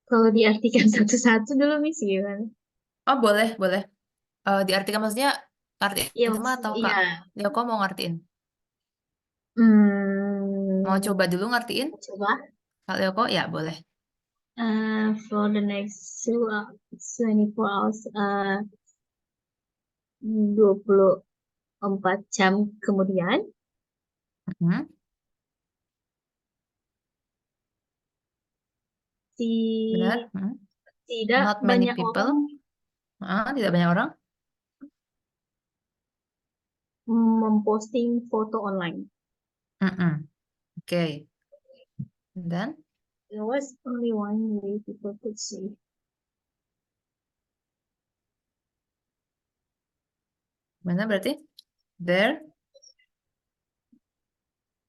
Kalau diartikan satu-satu dulu, Miss, gimana? Oh, boleh, boleh. Diartikan maksudnya artiin Ya, semua atau Kak iya. Leoko mau ngertiin? Mau Hmm, coba dulu ngertiin? coba. Kak Leoko, ya boleh. For the next 24 hours, 24 jam kemudian, Mhm, benar. si Mhm. tidak Not many banyak people. orang Tidak banyak orang. memposting foto online. Mhm, oke. Dan There was only one way people could see mana berarti? There.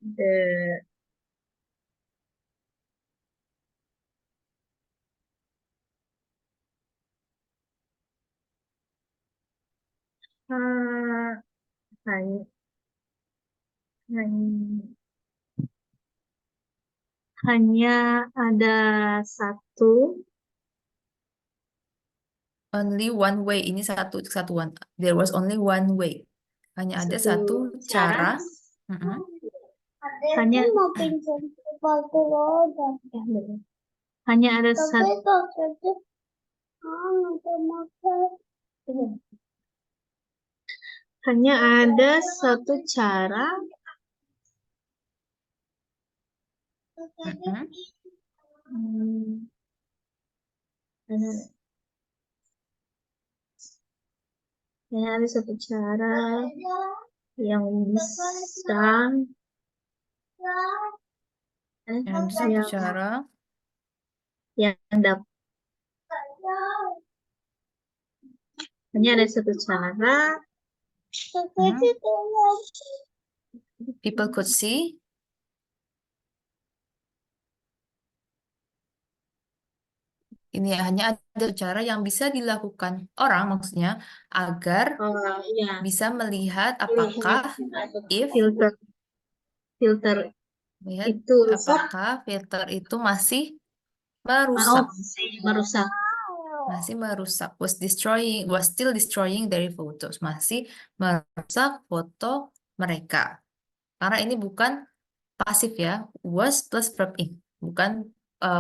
the uh, hanya, hanya, hanya ada satu Only one way. Ini satu kesatuan. There was only one way. Hanya ada satu satu cara, cara. Mhm. hanya mau pinjam sepatu roda. Ya, benar. Hanya ada satu. Hanya ada satu cara Mhm. hmm, hanya hanya ada satu cara yang bisa Yang ada satu yang cara. dapat hanya ada satu cara Mhm. People could see. Ini hanya ada cara yang bisa dilakukan orang, maksudnya agar ya bisa melihat melihat apakah if filter filter melihat itu rusak. apakah filter itu masih Oh, merusak, masih merusak. was still destroying their photos, masih merusak foto mereka. Karena ini bukan pasif ya, was plus verb in, bukan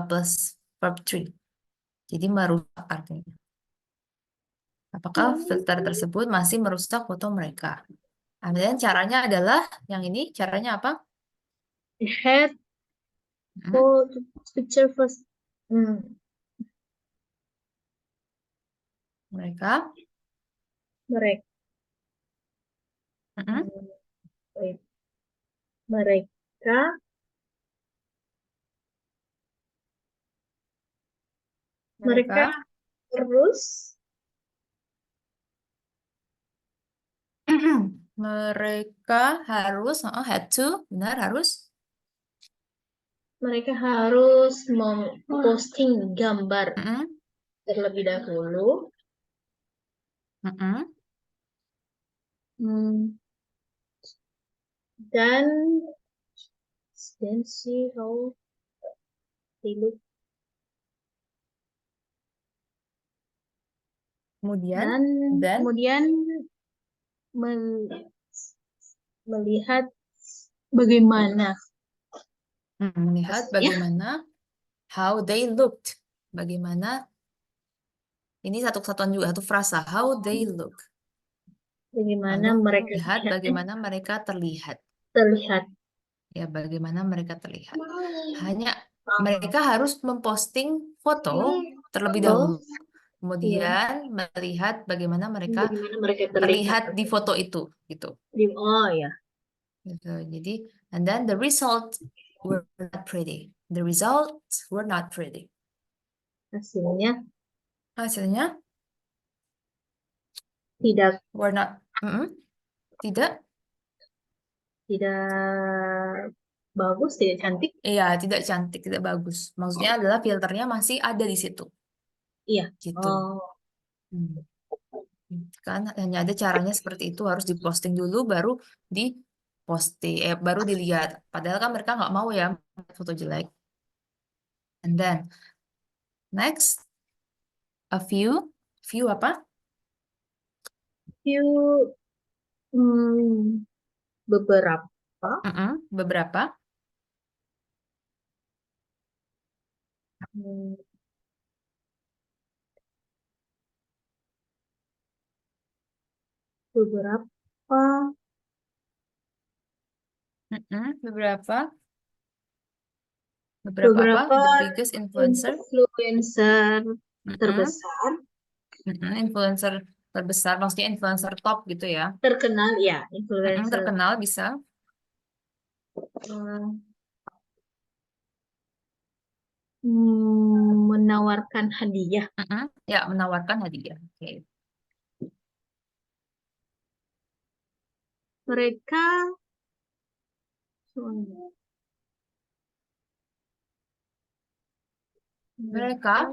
plus verb three. Jadi merusak artinya. Apakah filter tersebut masih merusak foto mereka? Kemudian caranya adalah yang ini, caranya apa? I had Hmm, for the picture first. Hmm, mereka, mereka hmm, wait, mereka mereka mereka, terus mereka harus, had to, benar harus, mereka harus memposting gambar hmm, terlebih dahulu. hmm, Hmm, dan then see how they look kemudian, dan dan kemudian mel- melihat bagaimana melihat ya bagaimana how they looked, bagaimana ini satu kesatuan juga satu frasa how they look, bagaimana lalu mereka melihat bagaimana mereka terlihat. terlihat. Ya, bagaimana mereka terlihat. Hanya mereka harus memposting foto terlebih Foto, dahulu, ya, kemudian melihat bagaimana mereka bagaimana mereka terlihat. terlihat di foto itu, gitu. Oh ya, Gitu. Jadi, and then the result were not pretty. The results were not pretty. Hasilnya Hasilnya tidak were not, tidak, tidak bagus, tidak cantik. iya, tidak cantik, tidak bagus. Maksudnya adalah filternya masih ada di situ, Iya. gitu. Oh, Hmm. Kan hanya ada caranya seperti itu, harus diposting dulu, baru baru dilihat. Padahal kan mereka nggak mau ya foto jelek. And then next, a few apa? few beberapa Beberapa. hmm, beberapa Beberapa. Beberapa apa? beberapa The biggest influencer. influencer Mm-mm. terbesar Influencer terbesar, maksudnya influencer top gitu ya. terkenal ya, influencer Terkenal bisa. menawarkan hadiah. Ya, menawarkan hadiah. Oke. Mereka Mereka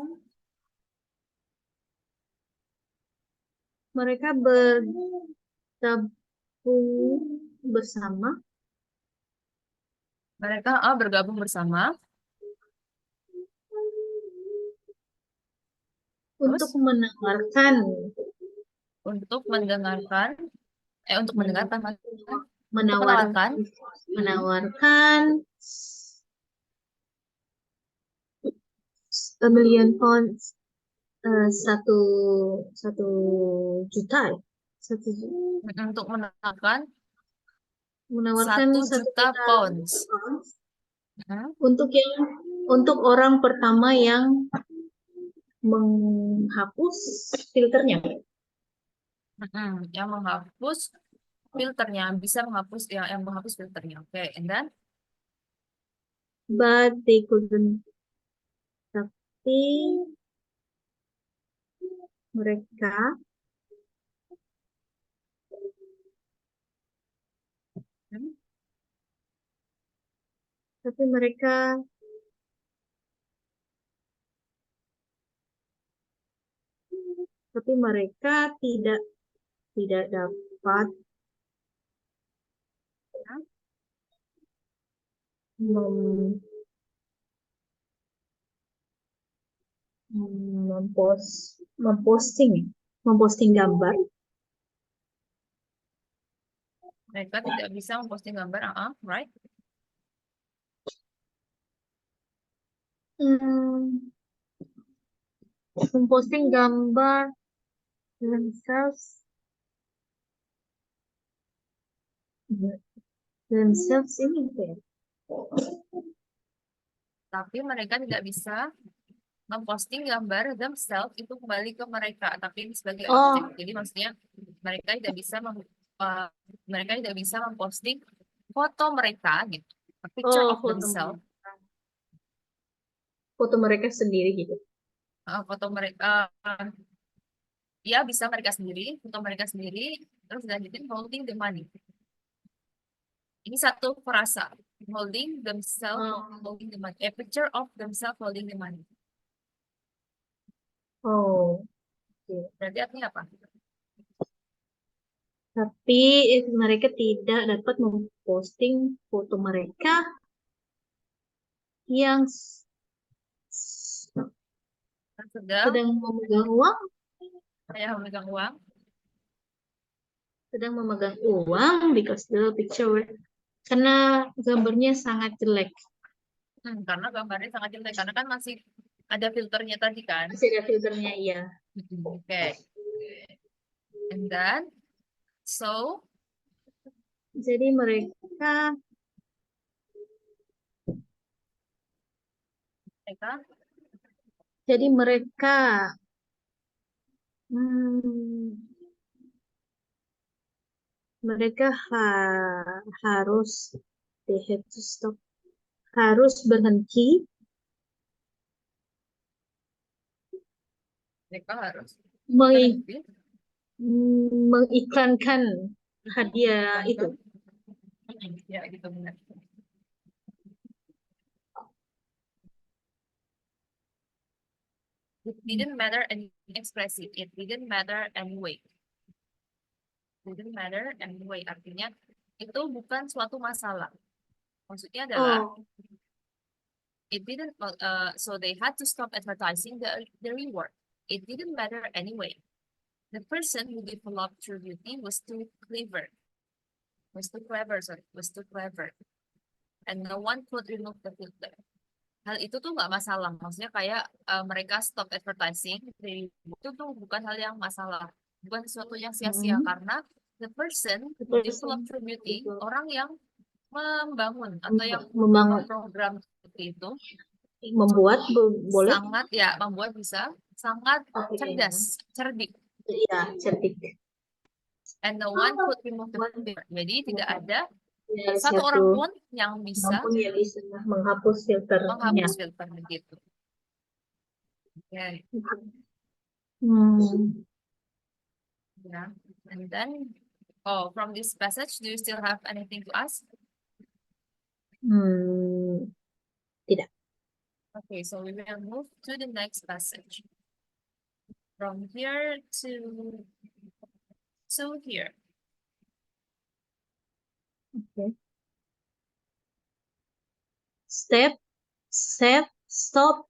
mereka bergabung bersama bergabung bersama untuk terus menawarkan untuk mendengarkan untuk mendengarkan untuk menawar menawarkan menawarkan a million pounds, satu satu juta ya? untuk menawarkan Menawarkan 1 juta pounds. pounds Hmm, untuk orang pertama yang menghapus filternya. Yang menghapus filternya, bisa menghapus yang menghapus filternya. Oke, and then But they couldn't. Tapi mereka hmm, tapi mereka tidak dapat mem- memposting gambar mereka tidak bisa memposting gambar, right? hmm, memposting gambar themselves ini apa ya? Tapi mereka tidak bisa memposting gambar themselves itu kembali ke mereka, tapi ini sebagai Oh, objek. Jadi maksudnya mereka tidak bisa mereka tidak bisa memposting foto mereka gitu, a picture of themselves, foto mereka sendiri gitu. foto mereka, ya bisa mereka sendiri, foto mereka sendiri, terus dilanjutin holding the money. Ini satu frasa, holding themselves, holding the money, a picture of themselves holding the money. Oh, Berarti artinya apa? tapi mereka tidak dapat memposting foto mereka yang sedang memegang uang, Saya memegang uang. Because the picture, karena gambarnya sangat jelek. Karena gambarnya sangat jelek, karena kan masih ada filternya tadi kan. Masih ada filternya, iya. Oke. And then, so, Jadi mereka hmm, mereka harus they have to stop harus berhenti Mereka harus meng- berhenti mengiklankan hadiah itu. Ya, gitu benar. It didn't matter any expressive. It didn't matter anyway. Didn't matter anyway. Artinya itu bukan suatu masalah. Maksudnya adalah Oh, it didn't. So they had to stop advertising the reward. It didn't matter anyway. The person who developed True Beauty was too clever. Was too clever. Sorry, was too clever. And no one could remove the filter. Hal itu tuh nggak masalah. Maksudnya kayak mereka stop advertising itu tuh bukan hal yang masalah, bukan sesuatu yang sia-sia karena the person the who person develop True Beauty, develop- orang yang membangun atau yang membangun program seperti itu membuat boleh sangat ya membuat bisa sangat Oke. cerdas, cerdik, ya cerdik. and no one could remove the filter. Jadi tidak ada Ya, satu orang pun yang bisa mampu ya bisa menghapus filternya. menghapus filter begitu. Oke. Yeah. And then, from this passage, do you still have anything to ask? Tidak. Okay, so we will move to the next passage. From here to here. Okay. Stop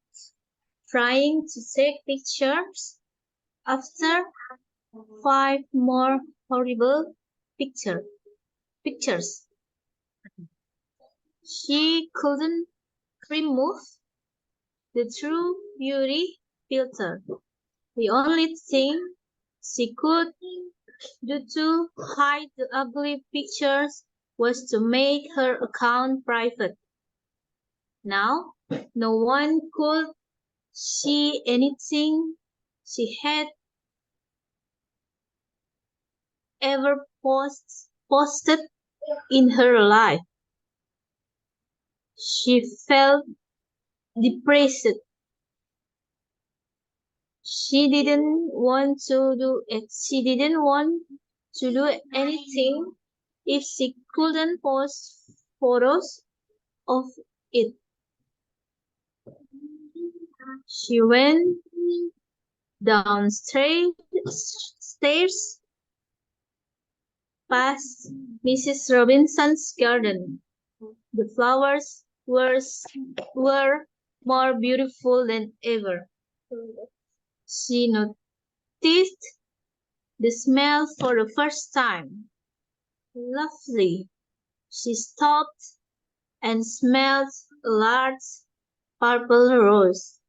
trying to take pictures after 5 more horrible pictures. She couldn't remove the True Beauty filter. The only thing she could do to hide the ugly pictures was to make her account private. Now, no one could see anything she had ever posted in her life. She felt depressed. She didn't want to do it. She didn't want to do anything if she couldn't post photos of it. She went downstairs past Mrs. Robinson's garden. The flowers were more beautiful than ever. She noticed the smell for the first time. Lovely. She stopped and smelled a large purple rose.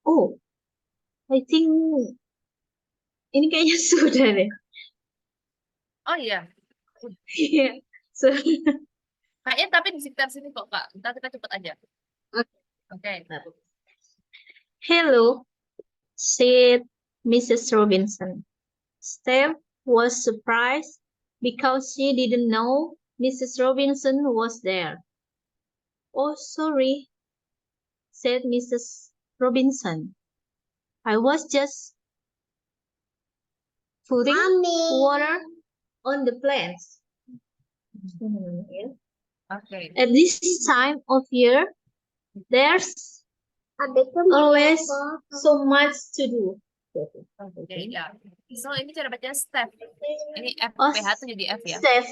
Oh, I think ini kayaknya sudah deh. Oh iya, Iya, sudah. kayaknya tapi di sekitar sini kok Kak. Ntar kita cepet aja. Oke. Okay. Hello, said Mrs. Robinson. Steph was surprised because she didn't know Mrs. Robinson was there. Oh, sorry, said Mrs. Robinson. I was just putting water on the plants. Okay. At this time of year, there's always so much to do. Okay, ya. So ini cara bacanya Steph. Ini Oh, FPH tuh jadi F ya. Steph.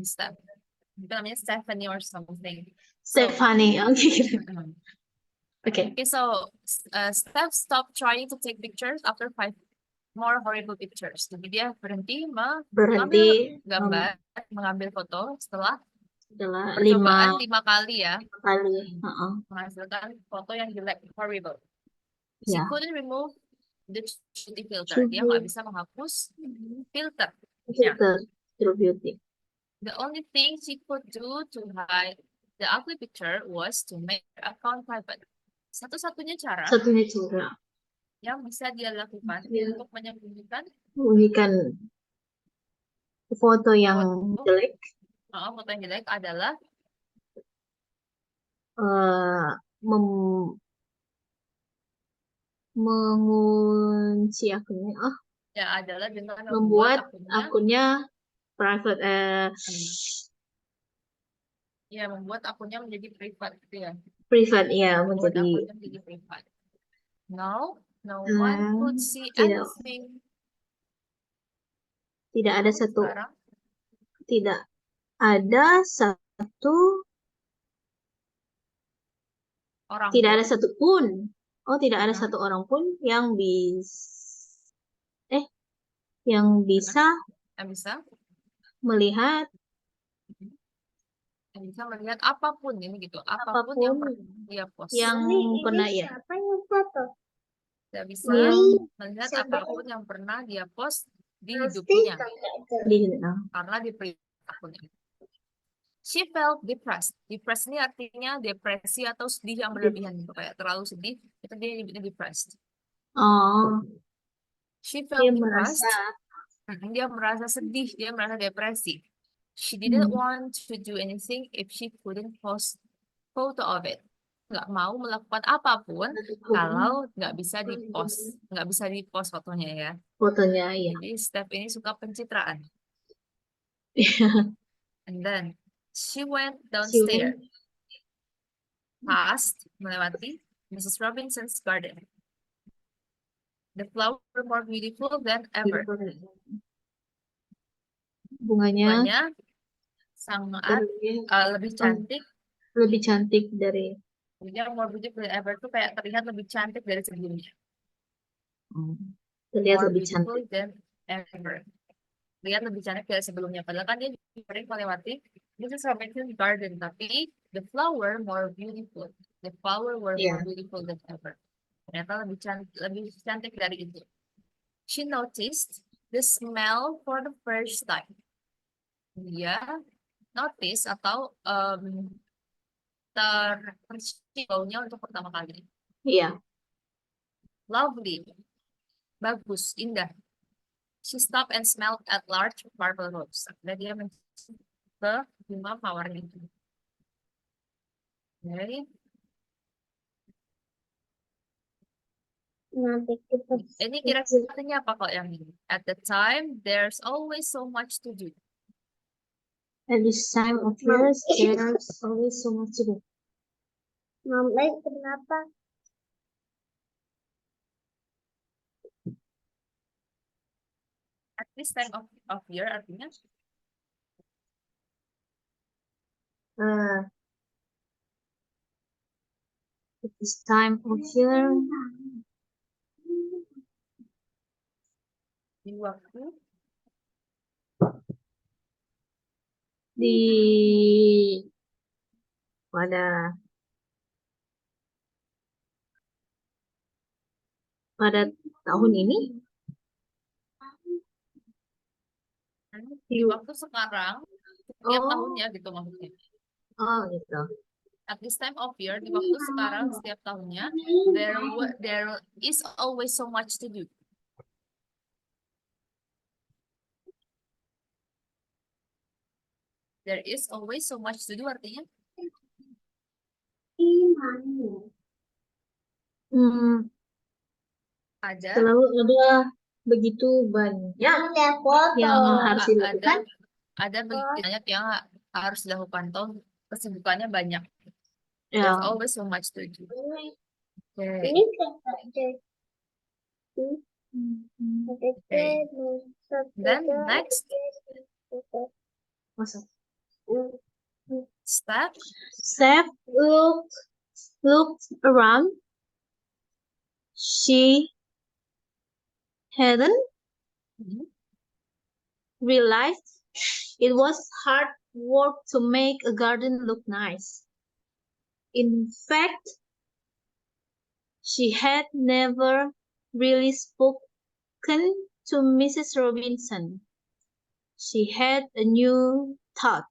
Steph. Itu namanya Stephanie or something. Stephanie. Okay. Okay. Okay, so Steph stopped trying to take pictures after 5 more horrible pictures. Jadi dia berhenti mengambil gambar, mengambil foto setelah percobaan 5 kali ya. 5 kali. Menghasilkan foto yang jelek, horrible. She Ya. couldn't remove the beauty filter. Dia nggak bisa menghapus filter. Filter True Beauty. The only thing she could do to hide the ugly picture was to make her account private. Satu-satunya cara yang bisa dia lakukan untuk menyembunyikan Foto yang Foto. jelek. Foto yang jelek adalah mem- mengunci akunnya. ya adalah dengan Membuat akunnya akunnya private. ya membuat akunnya menjadi privat gitu ya. Privat ya, Membuat menjadi akunnya menjadi privat. No one could see tidak anything. tidak ada satu Sekarang tidak ada satu orang tidak pun ada satu pun. Tidak ada satu orang pun yang bisa yang bisa melihat apapun ini gitu, apapun yang apapun pernah dia post. yang pernah ya. Siapa yang foto? Tidak bisa melihat Siapa apapun yang pernah dia post di Pasti hidupnya Di, karena di akunnya. She felt depressed. Depressed ini artinya depresi atau sedih yang berlebihan gitu, kayak terlalu sedih, itu dia nyebutnya depressed. She dia felt merasa depressed. Dia merasa sedih, dia merasa depresi. She didn't want to do anything if she couldn't post photo of it. Nggak mau melakukan apapun kalau nggak bisa di-post fotonya ya. fotonya ya. Jadi Steph ini suka pencitraan. And then she went downstairs, melewati Mrs. Robinson's garden. The flowers were more beautiful than ever. Bunganya sangat lebih cantik dari more beautiful than ever itu kayak terlihat lebih cantik dari sebelumnya. terlihat More lebih beautiful cantik. than ever. Lihat lebih cantik dari sebelumnya. Padahal kan dia sering melewati Mrs. Robinson's garden, tapi the flower more beautiful. The flower were more beautiful than ever. Ternyata lebih cantik dari itu. She noticed the smell for the first time. Dia notice atau tercium baunya untuk pertama kali. Iya. Lovely. Bagus, indah. She stopped and smelled at large purple rose. Dan dia mencium ke bunga mawar itu. Okay. Ini kira-kira artinya apa kok yang ini? At the time, there's always so much to do. At this time of years, there's always so much to do. Mama, kenapa? At this time of year artinya? At this time of year. Di waktu pada tahun ini, di waktu sekarang, setiap tahunnya gitu maksudnya. Gitu. At this time of year, di waktu sekarang setiap tahunnya, there is always so much to do. There is always so much to do artinya? Selalu ada begitu banyak yang harus dilakukan. Ada begitu banyak yang harus dilakukan. Toh kesibukannya banyak. Ya. There's always so much to do. Okay. Ini Then next, Steph looked around. She hadn't realized it was hard work to make a garden look nice. In fact, she had never really spoken to Mrs. Robinson. She had a new thought.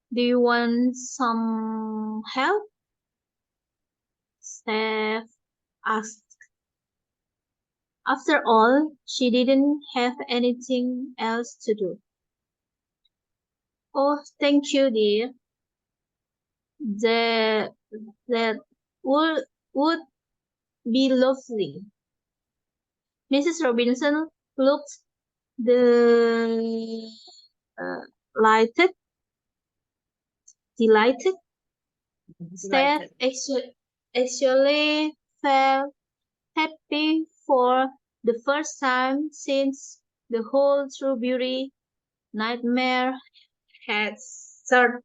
Do you want some help? Steph After all, she didn't have anything else to do. Oh, thank you, dear. That would be lovely. Mrs. Robinson looked the delighted. Steph Delighted. actually felt happy for the first time since the whole True Beauty nightmare had started.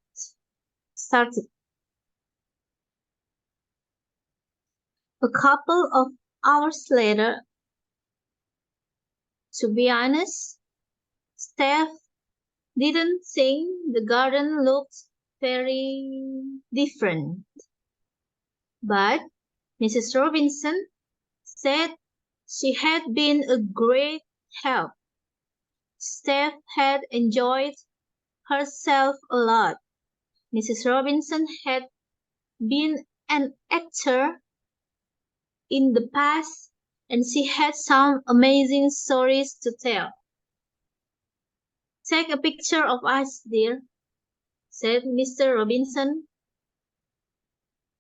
A couple of hours later, to be honest, Steph didn't think the garden looked very different. But Mrs. Robinson said she had been a great help. Steph had enjoyed herself a lot. Mrs. Robinson had been an actor in the past and she had some amazing stories to tell. Take a picture of us, dear, said Mr. Robinson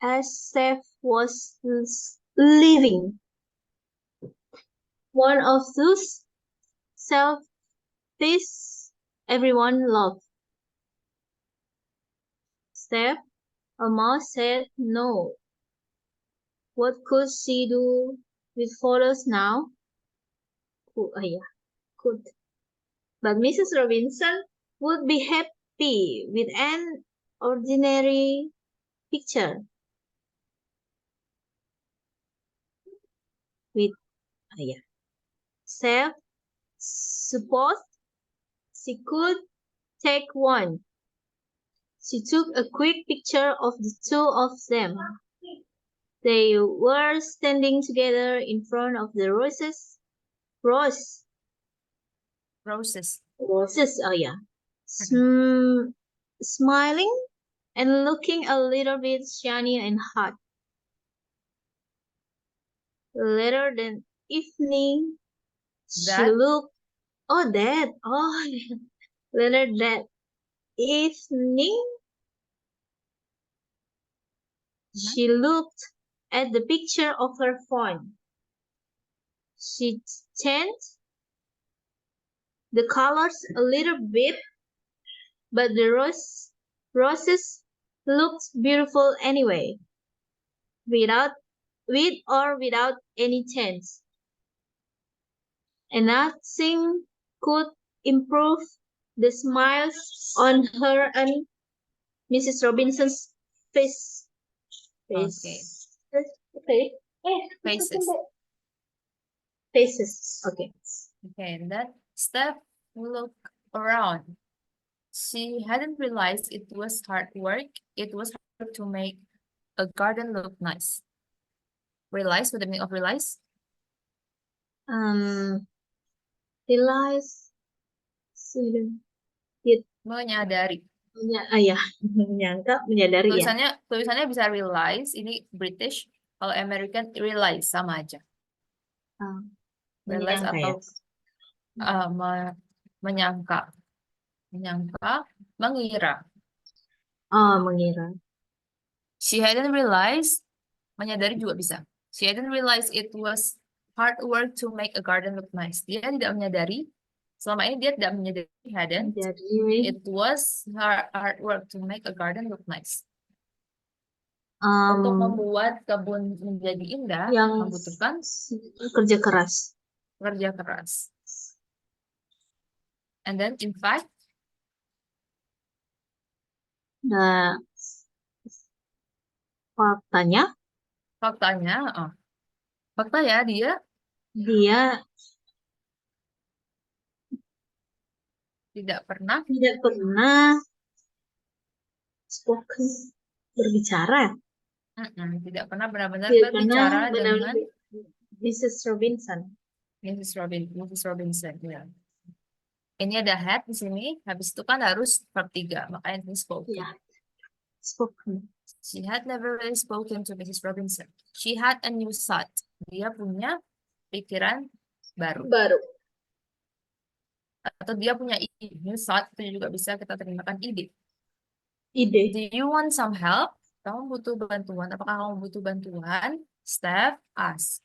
as Steph was leaving. One of those selfies everyone loved. Steph almost said no. What could she do with photos now? Could. But Mrs. Robinson would be happy with an ordinary picture. Steph supposed she could take one. She took a quick picture of the two of them. They were standing together in front of the roses, smiling and looking a little bit shiny and hot. Later that evening, she looked. Later that evening, she looked at the picture of her phone. She changed the colors a little bit, but the roses looked beautiful anyway, with or without any change. And nothing could improve the smiles on her and Mrs. Robinson's face. Faces. Okay. Okay, and then Steph looked around. She hadn't realized it was hard work. It was hard to make a garden look nice. Realize? What the meaning of realize? Realize. Menyadari. Menyadari ya. Tulisannya bisa realize, ini British. Kalau American realize sama aja. Realize atau menyangka. Mengira. Mengira. She hadn't realized, menyadari juga bisa. She hadn't realized it was hard work to make a garden look nice. Dia tidak menyadari, selama ini dia tidak menyadari, it was hard work to make a garden look nice. Untuk membuat kebun menjadi indah, membutuhkan kerja keras. And then, in fact, faktanya ya dia tidak pernah berbicara. Tidak pernah benar-benar berbicara dengan Mrs. Robinson. Mrs. Robinson, ya. Ini ada had di sini, habis itu kan harus verb 3, makanya ini spoken. Yeah. Spoken. She had never really spoken to Mrs. Robinson. She had a new thought. Dia punya pikiran baru. Baru. Atau dia punya ide. New thought itu juga bisa kita terjemahkan ide. Ide. Do you want some help? Kamu butuh bantuan? Apakah kamu butuh bantuan? Steph asked.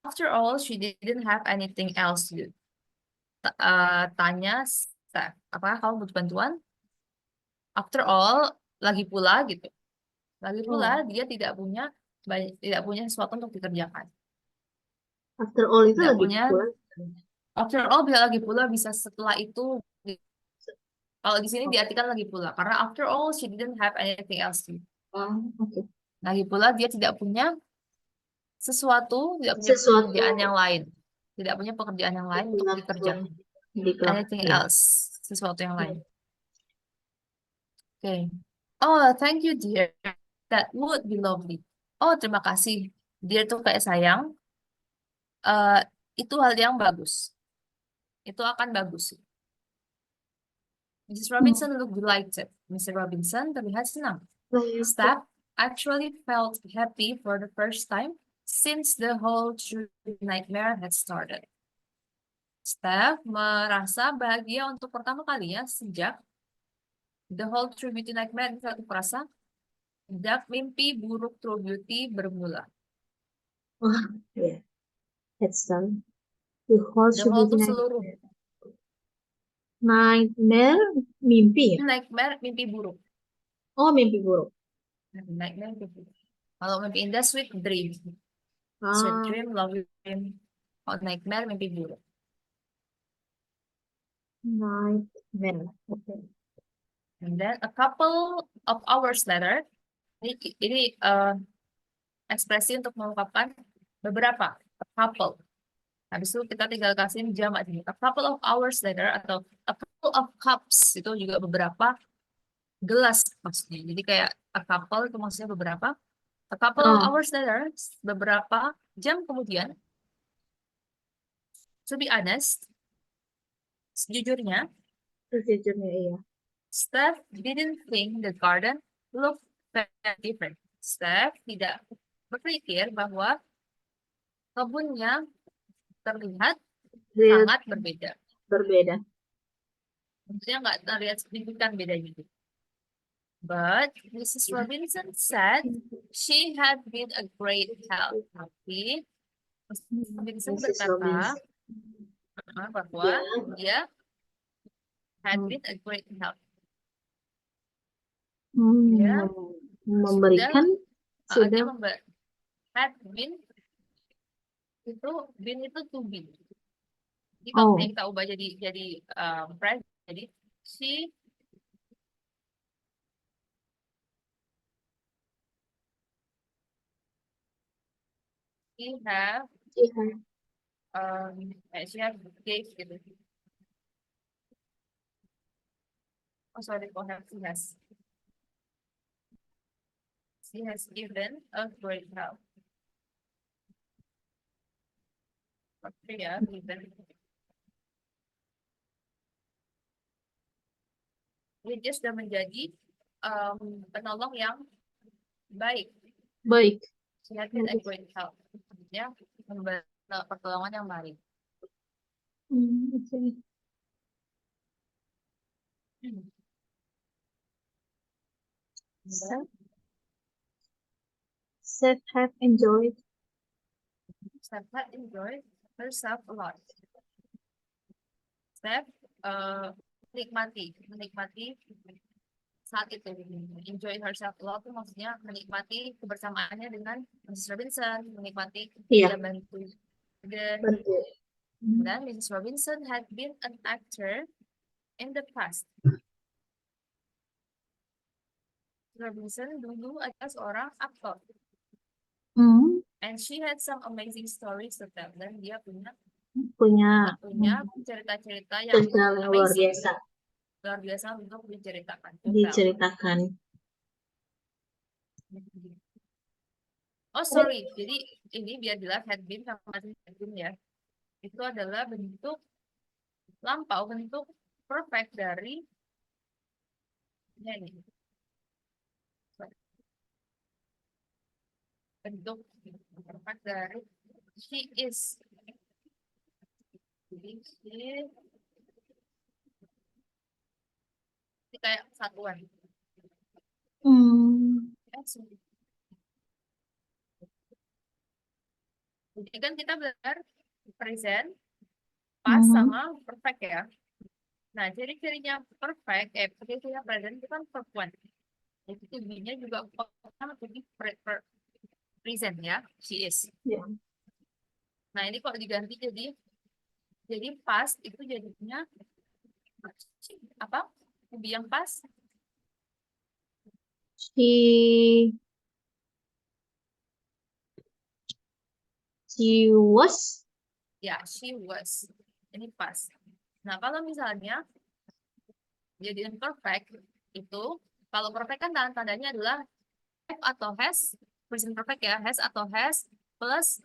After all, she didn't have anything else to do. Tanya Steph, apakah kamu butuh bantuan? After all, lagi pula gitu. Lagi pula dia tidak punya sesuatu untuk dikerjakan. After all itu Tidak lagi punya. pula. After all bisa lagi pula, bisa setelah itu. Kalau di sini diartikan lagi pula karena after all she didn't have anything else to do. Oke. Lagi pula dia tidak punya sesuatu, tidak punya Sesuatu pekerjaan yang lain. Tidak punya pekerjaan yang lain untuk dikerjakan. di kelas. Anything Ya. else, sesuatu yang lain. Oke. Oh, thank you, dear. That would be lovely. Oh, terima kasih. Dear tuh kayak sayang. Itu hal yang bagus. Itu akan bagus. Mrs. Robinson looked delighted. Mr. Robinson terlihat senang. Steph actually felt happy for the first time since the whole true nightmare had started. Steph merasa bahagia untuk pertama kalinya sejak the whole True Beauty nightmare, satu frasa, sejak mimpi buruk True Beauty bermula. Ya. That's done. The whole The whole itu True seluruh nightmare, mimpi ya? nightmare, mimpi buruk. Oh, mimpi buruk. Nightmare, mimpi buruk. Kalau mimpi indah, sweet dream. Sweet Ah, dream, love dream. Kalau nightmare, mimpi buruk. nightmare. Okay. And then a couple of hours later, ini ekspresi untuk mengungkapkan beberapa, a couple. Habis itu kita tinggal kasih jamak ini. A couple of hours later atau a couple of cups itu juga beberapa gelas maksudnya. Jadi kayak a couple itu maksudnya beberapa. A couple of hours later, beberapa jam kemudian, to be honest, sejujurnya, Iya. Steph didn't think the garden looked very different. Steph tidak berpikir bahwa kebunnya terlihat sangat berbeda. Berbeda. Maksudnya nggak terlihat signifikan bedanya. But Mrs. Robinson said she had been a great help. Tapi Mrs. Robinson Mrs. berkata Robinson. bahwa dia had been a great help. Dia Memberikan sudah had been itu to be. Jadi kalau kita ubah jadi phrase, jadi she have she have gave gitu. Oh sorry, kok have she has given a great help. Oke ya, given. Dia sudah menjadi penolong yang baik. Baik. She has been a great help. Ya, memberi pertolongan yang baik. Okay. Steph have enjoyed herself a lot. Steph menikmati saat itu. Enjoy herself a lot itu maksudnya menikmati kebersamaannya dengan Mrs. Robinson, menikmati dia bantu. Dan Mrs. Robinson had been an actor in the past. Robinson dulu adalah seorang aktor. And she had some amazing stories to tell. Dan dia punya cerita-cerita yang luar biasa. Luar biasa untuk diceritakan. Oh sorry, jadi ini biar jelas had been sama had been ya. Itu adalah bentuk lampau, bentuk perfect dari ini. Bentuk perfect dari she is. Jadi ini kayak satuan. Hmm. Jadi kan kita belajar present, past, Mhm. sama perfect ya. Nah, ciri-cirinya perfect, ciri-cirinya present itu kan verb one. Jadi to be-nya juga sama jadi present ya, she is. Ya. Nah, ini kalau diganti jadi past itu jadinya apa? To be yang past, She was. ya she was. Ini past. Nah, kalau misalnya jadi imperfect itu kalau perfect kan tandanya adalah have atau has, present perfect ya, has atau has plus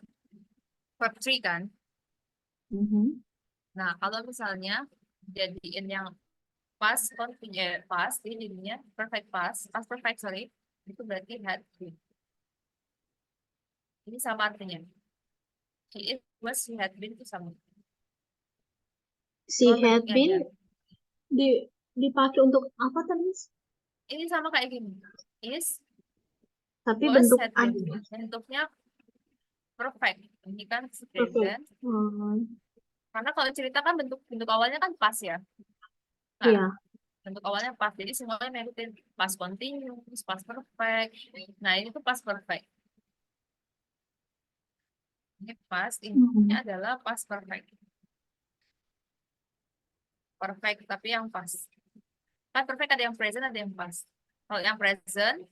verb three kan. Mhm. Nah, kalau misalnya jadiin yang past past ini jadinya perfect past perfect sorry, itu berarti had been. Ini sama artinya. He is was he had been itu sama. She Cuma had bentuknya aja. been dipakai untuk apa tadi? Ini sama kayak gini. Is Tapi was bentuk had been. Bentuknya perfect. Ini kan perfect. present. Karena kalau cerita kan bentuk bentuk awalnya kan past ya. Nah, Iya. bentuk awalnya past. Jadi semuanya ngikutin past continuous, past perfect. Nah, ini tuh past perfect. Ini past, ini Mhm. adalah past perfect. Perfect, tapi yang past. Kan perfect ada yang present, ada yang past. Kalau yang present,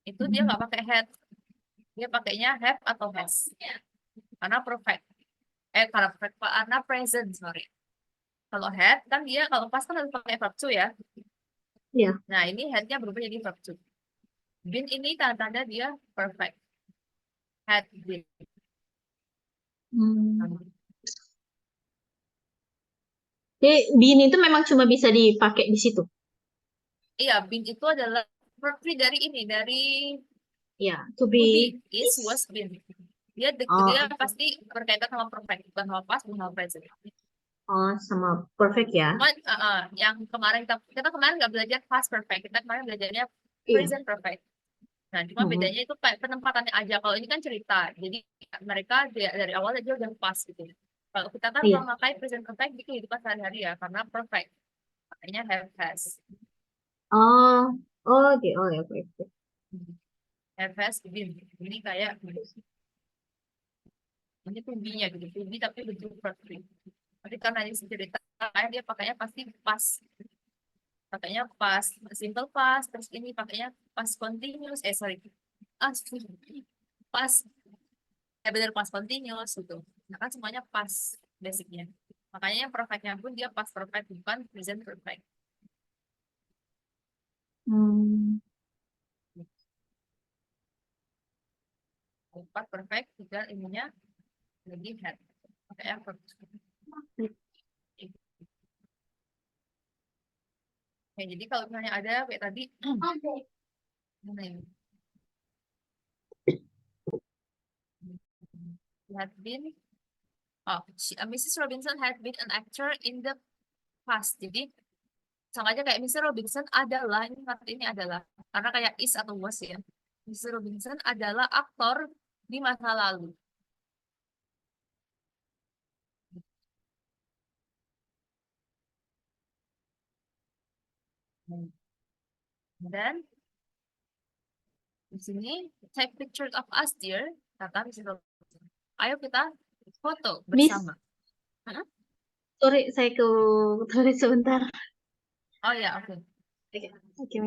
itu dia nggak pakai had. Dia pakainya have atau has. Karena perfect. Karena perfect, karena present, sorry. Kalau had, kan dia kalau past kan harus pakai verb to ya. Iya. Nah, ini had-nya berubah jadi verb to. Been ini tanda-tanda dia perfect. Had been. Hmm. Jadi been itu memang cuma bisa dipakai di situ. Iya, been itu adalah verb three dari ini, dari Ya, to to be be. Is, is. was, been. Dia, Oh, dia oke. pasti berkaitan sama perfect, bukan sama past, bukan sama present. Oh, sama perfect ya. Cuma yang kemarin kita kemarin nggak belajar past perfect, kita kemarin belajarnya Iya. present perfect. Nah, cuma Mhm. bedanya itu kayak penempatannya aja. Kalau ini kan cerita, jadi mereka dari awal aja udah pas gitu. Kalau kita kan Iya. memakai present perfect di kehidupan sehari-hari ya, karena perfect. Makanya have has. Oh, oke, oke, oke, oke. Have has been. Ini kayak ini to be-nya gitu. To be tapi bentuk verb three. Tapi karena ini cerita, kayak dia pakainya pasti pas. Pakainya pas simple past, terus ini pakainya pas continuous. Sorry. Ah, pas ya benar pas continuous gitu. Nah, kan semuanya pas basicnya. Makanya yang perfectnya pun dia pas perfect bukan present perfect. Hmm. Pas perfect juga ininya lagi had. Makanya perfect. Ya, jadi kalau misalnya ada kayak tadi mana ya? Had been Mrs. Robinson had been an actor in the past. Jadi sama aja kayak Mr. Robinson adalah ini adalah karena kayak is atau was ya. Mr. Robinson adalah aktor di masa lalu. Dan di sini take pictures of us dear, kata Mrs. Robinson. Ayo kita foto Miss, bersama. Hah? sorry, saya ke toilet sebentar. Oh ya, oke. Oke, oke.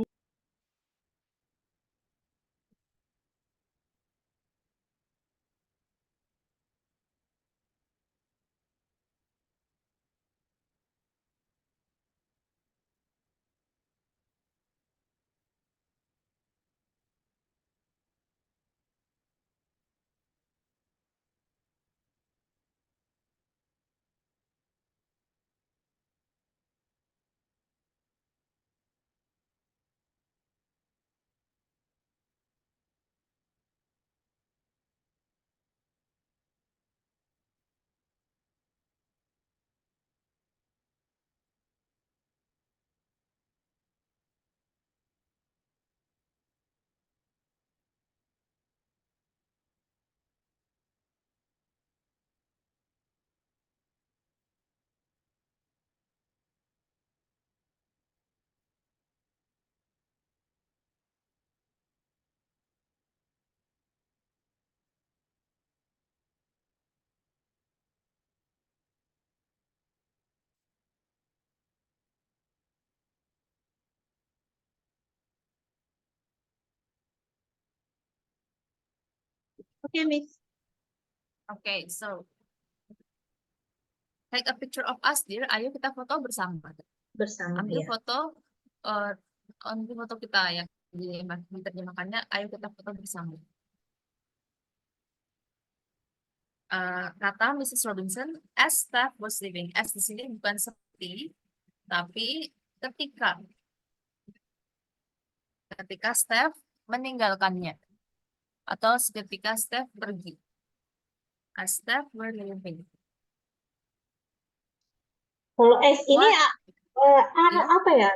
Okay, Miss. Okay, so take a picture of us, dear. Ayo kita foto bersama. Bersama Ambil ya. foto, ambil foto kita ya. Diterjemahkannya, ayo kita foto bersama. Kata Mrs. Robinson, as Steph was leaving. As di sini bukan seperti, tapi ketika Steph meninggalkannya atau ketika Steph pergi. As Steph were leaving. Kalau S ini Iya. apa ya?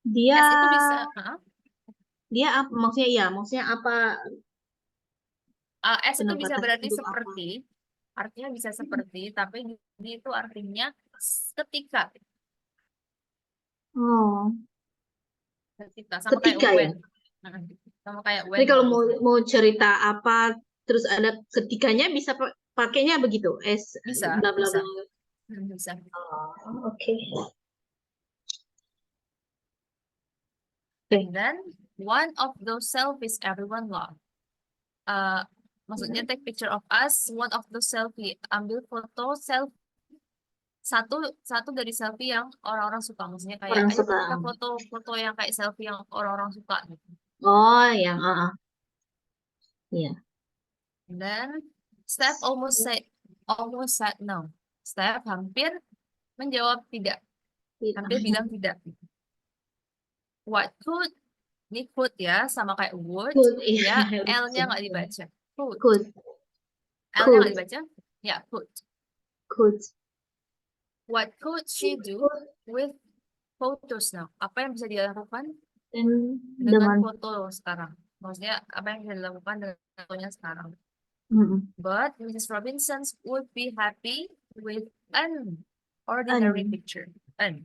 Dia As itu bisa, maksudnya apa S itu bisa penempatan berarti untuk apa? seperti, artinya bisa seperti, tapi ini itu artinya ketika, Oh, sama kayak ketika ya. when. Sama kayak Jadi kalau gitu. mau cerita apa terus ada ketikanya bisa pakainya begitu. S Bisa, bla bla bisa. bla. Bisa. Oh, oke. And then one of those selfies everyone loved. Maksudnya take picture of us, one of those selfie, ambil foto selfie, satu dari selfie yang orang-orang suka. Maksudnya kayak, Orang ayo suka. kita foto yang kayak selfie yang orang-orang suka. Gitu. Oh, yang iya. And then Steph almost said no. Steph hampir menjawab tidak. Hampir bilang tidak. What could? Ini could ya, sama kayak would. Could, Ya, iya. L-nya nggak dibaca. Could. Could, L-nya nggak could, dibaca? Ya, could. could. What could she do with photos now? Apa yang bisa dia lakukan Dan dengan dengan foto sekarang? Maksudnya, apa yang bisa dilakukan dengan fotonya sekarang? mm, But Mrs. Robinson would be happy with an ordinary an, picture. An.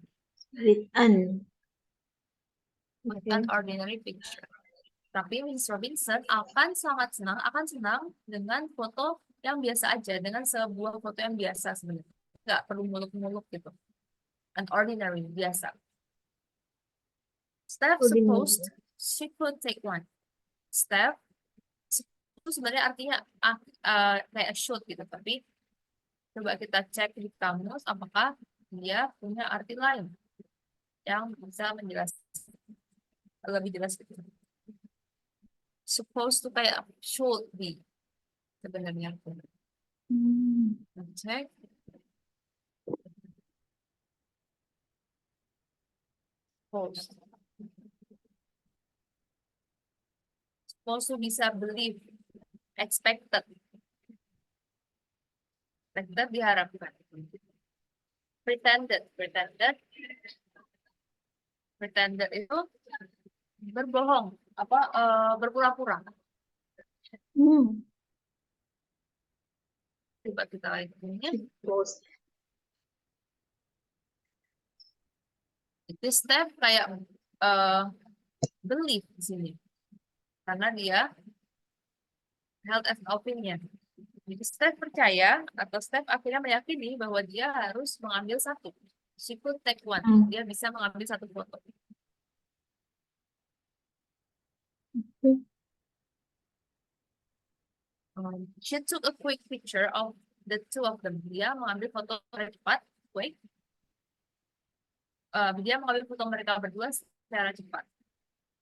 with an. With Okay. an ordinary picture. Tapi Mrs. Robinson akan senang dengan foto yang biasa aja, dengan sebuah foto yang biasa sebenarnya. Nggak perlu muluk-muluk gitu. An ordinary, biasa. Steph supposed she could take one. Steph itu sebenarnya artinya kayak should gitu, tapi coba kita cek di kamus apakah dia punya arti lain yang bisa menjelaskan lebih jelas gitu. Supposed to kayak should be sebenarnya. Cek. Supposed to bisa believe, expected diharapkan. Pretended itu berbohong, berpura-pura. Coba kita lihat ini. Itu Steph kayak believe di sini. Karena dia held as opinion. Jadi Steph percaya atau Steph akhirnya meyakini bahwa dia harus mengambil satu. She could take one. Dia bisa mengambil satu foto. She took a quick picture of the two of them. Dia mengambil foto cepat, quick. Dia mengambil foto mereka berdua secara cepat.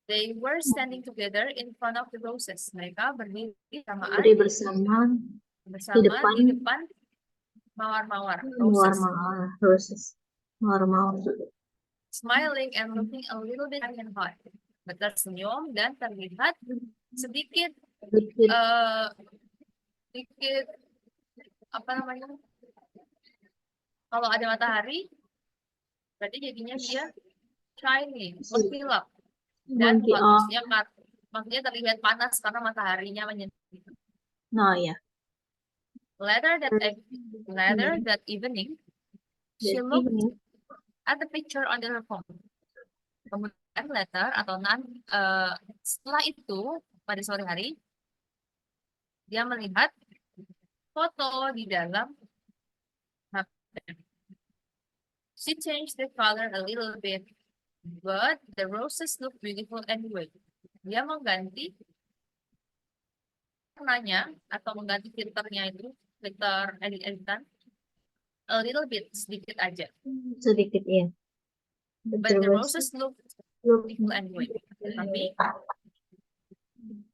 They were standing together in front of the roses. Mereka berdiri bersama di depan mawar-mawar, roses. Mawar-mawar. Smiling and looking a little bit hot. Tersenyum dan terlihat sedikit apa namanya? Kalau ada matahari, berarti jadinya dia shiny, berkilau. Dan maksudnya terlihat panas karena mataharinya menyentuh. No, ya. Later that evening, she looked at the picture on her phone. Kemudian setelah itu pada sore hari, dia melihat foto di dalam HP. She changed the color a little bit, but the roses look beautiful anyway. Dia mengganti warnanya atau mengganti filternya itu, filter editan, a little bit, sedikit aja. Sedikit ya. But the roses look look beautiful anyway. Tapi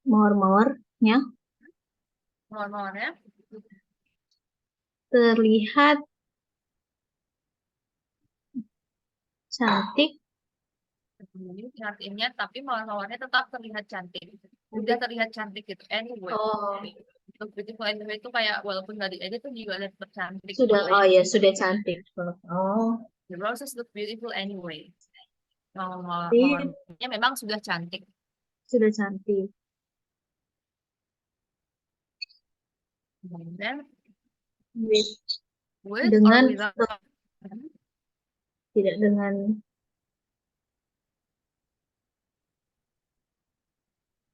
mawar-mawarnya mawar-mawarnya terlihat cantik. artinya, tapi mawar-mawarnya tetap terlihat cantik. Sudah terlihat cantik gitu. Anyway. Oh, Look beautiful anyway itu kayak walaupun nggak diedit tuh juga lihat cantik. sudah. Oh ya, sudah cantik. Oh, The roses look beautiful anyway. Iya. Mawarnya memang sudah cantik. Sudah cantik. And then With, with dengan or without tidak dengan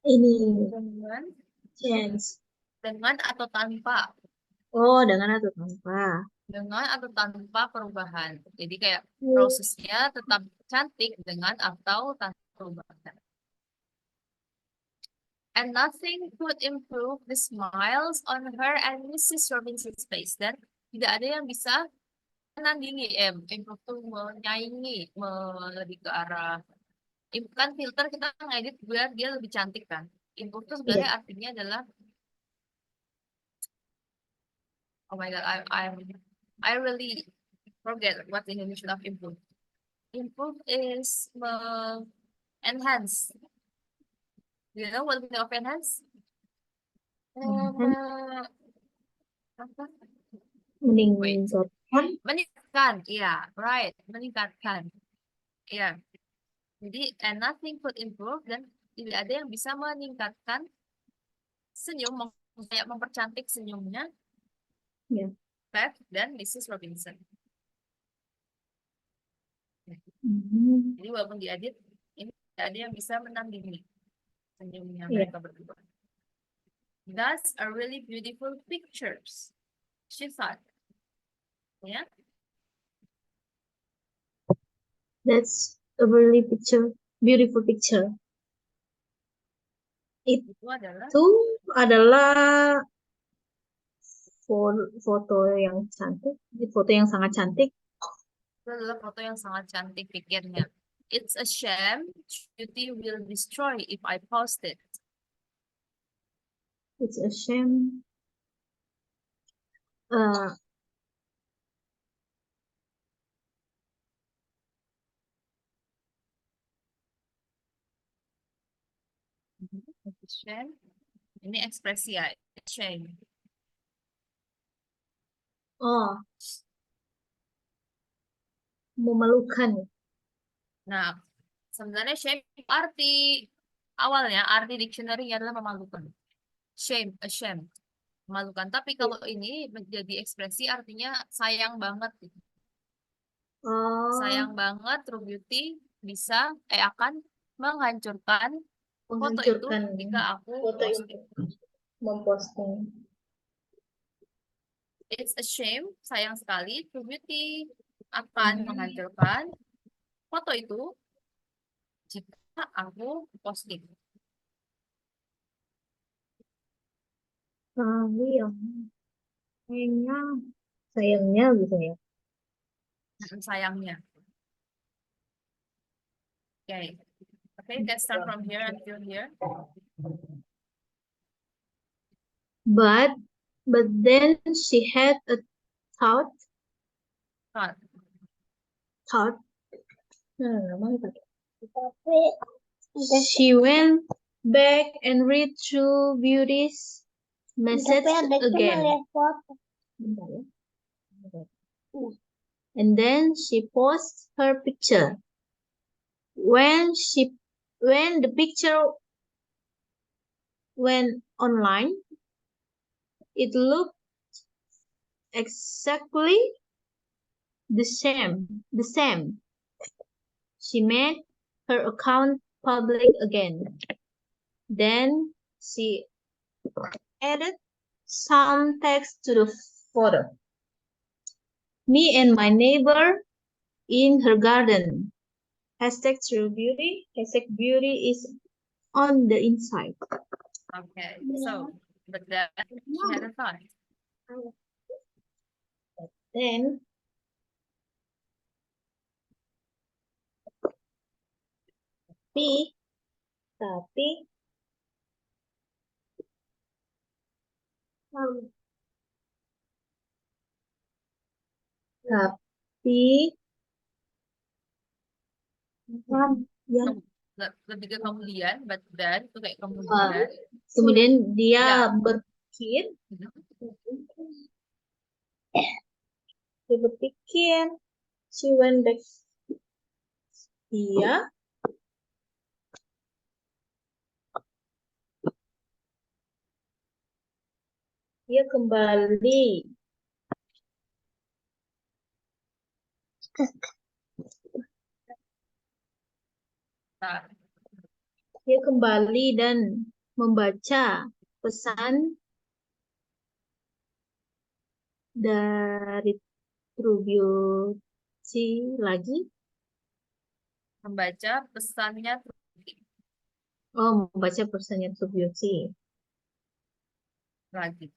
ini chance. dengan atau tanpa. Oh, dengan atau tanpa. Dengan atau tanpa perubahan. Jadi kayak prosesnya tetap cantik dengan atau tanpa perubahan. And nothing could improve the smiles on her and Mrs. Robinson's face. Dan tidak ada yang bisa menandingi, improve tuh menyaingi, lebih ke arah. Kan filter kita ngedit biar dia lebih cantik kan. Improve tuh sebenarnya artinya adalah, oh my god, I really forget what the definition of improve. Improve is enhance. Do you know what the meaning of enhance? Apa? Meningkatkan. Meningkatkan, iya, right, meningkatkan. Iya. Jadi, and nothing could improve, dan tidak ada yang bisa meningkatkan senyum, kayak mempercantik senyumnya, Ya. Beth dan Mrs. Robinson. Jadi walaupun diedit, ini tidak ada yang bisa menandingi senyumnya mereka berdua. That's a really beautiful pictures, she thought. Yeah. That's a really beautiful picture. Itu adalah foto yang cantik, foto yang sangat cantik. Itu adalah foto yang sangat cantik, pikirnya. It's a shame beauty will destroy if I post it. It's a shame. Shame. Ini ekspresi ya, shame. Oh, memalukan. Nah, sebenarnya shame arti awalnya, arti dictionary adalah memalukan. Shame, a shame, memalukan. Tapi kalau ini menjadi ekspresi artinya sayang banget. Gitu. Sayang banget, true beauty bisa akan menghancurkan foto itu jika aku memposting. It's a shame, sayang sekali, true beauty akan menghancurkan foto itu jika aku posting. Sayangnya gitu ya. Sayangnya. Okay. Okay, let's start from here until here. But then she had a thought. She went back and read through Beauty's message again. And then she posted her picture. When the picture went online, it looked exactly the same. She made her account public again. Then she added some text to the photo. Me and my neighbor in her garden. #TrueBeauty. #beauty is on the inside. Okay, so but then she had a thought. Then tapi Mom. tapi Mom. ya Lebih ke kemudian, but then itu kayak uh, kemudian. kemudian dia Ya. berpikir Mhm. dia berpikir she went back dia kembali Nah, dia kembali dan membaca pesan dari Trubiusi lagi. membaca pesannya Oh, membaca pesannya Trubiusi lagi.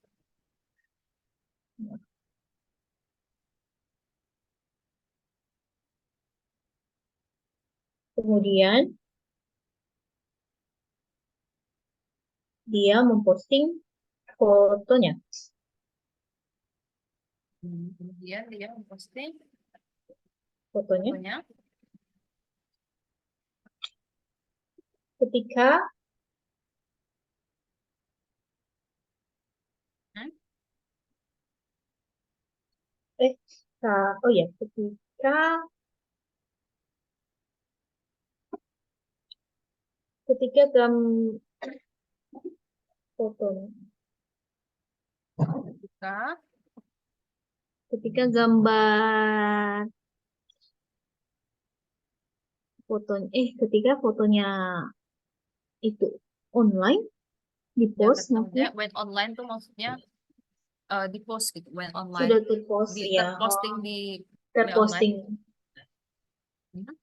Kemudian dia memposting fotonya. Kemudian dia memposting Fotonya fotonya ketika Hmm? oh ya, ketika fotonya ketika gambar ketika fotonya itu online di ya post ketemu maksudnya dia went online tuh maksudnya di post gitu, went online sudah terpost di ya, terposting di terposting Mhm.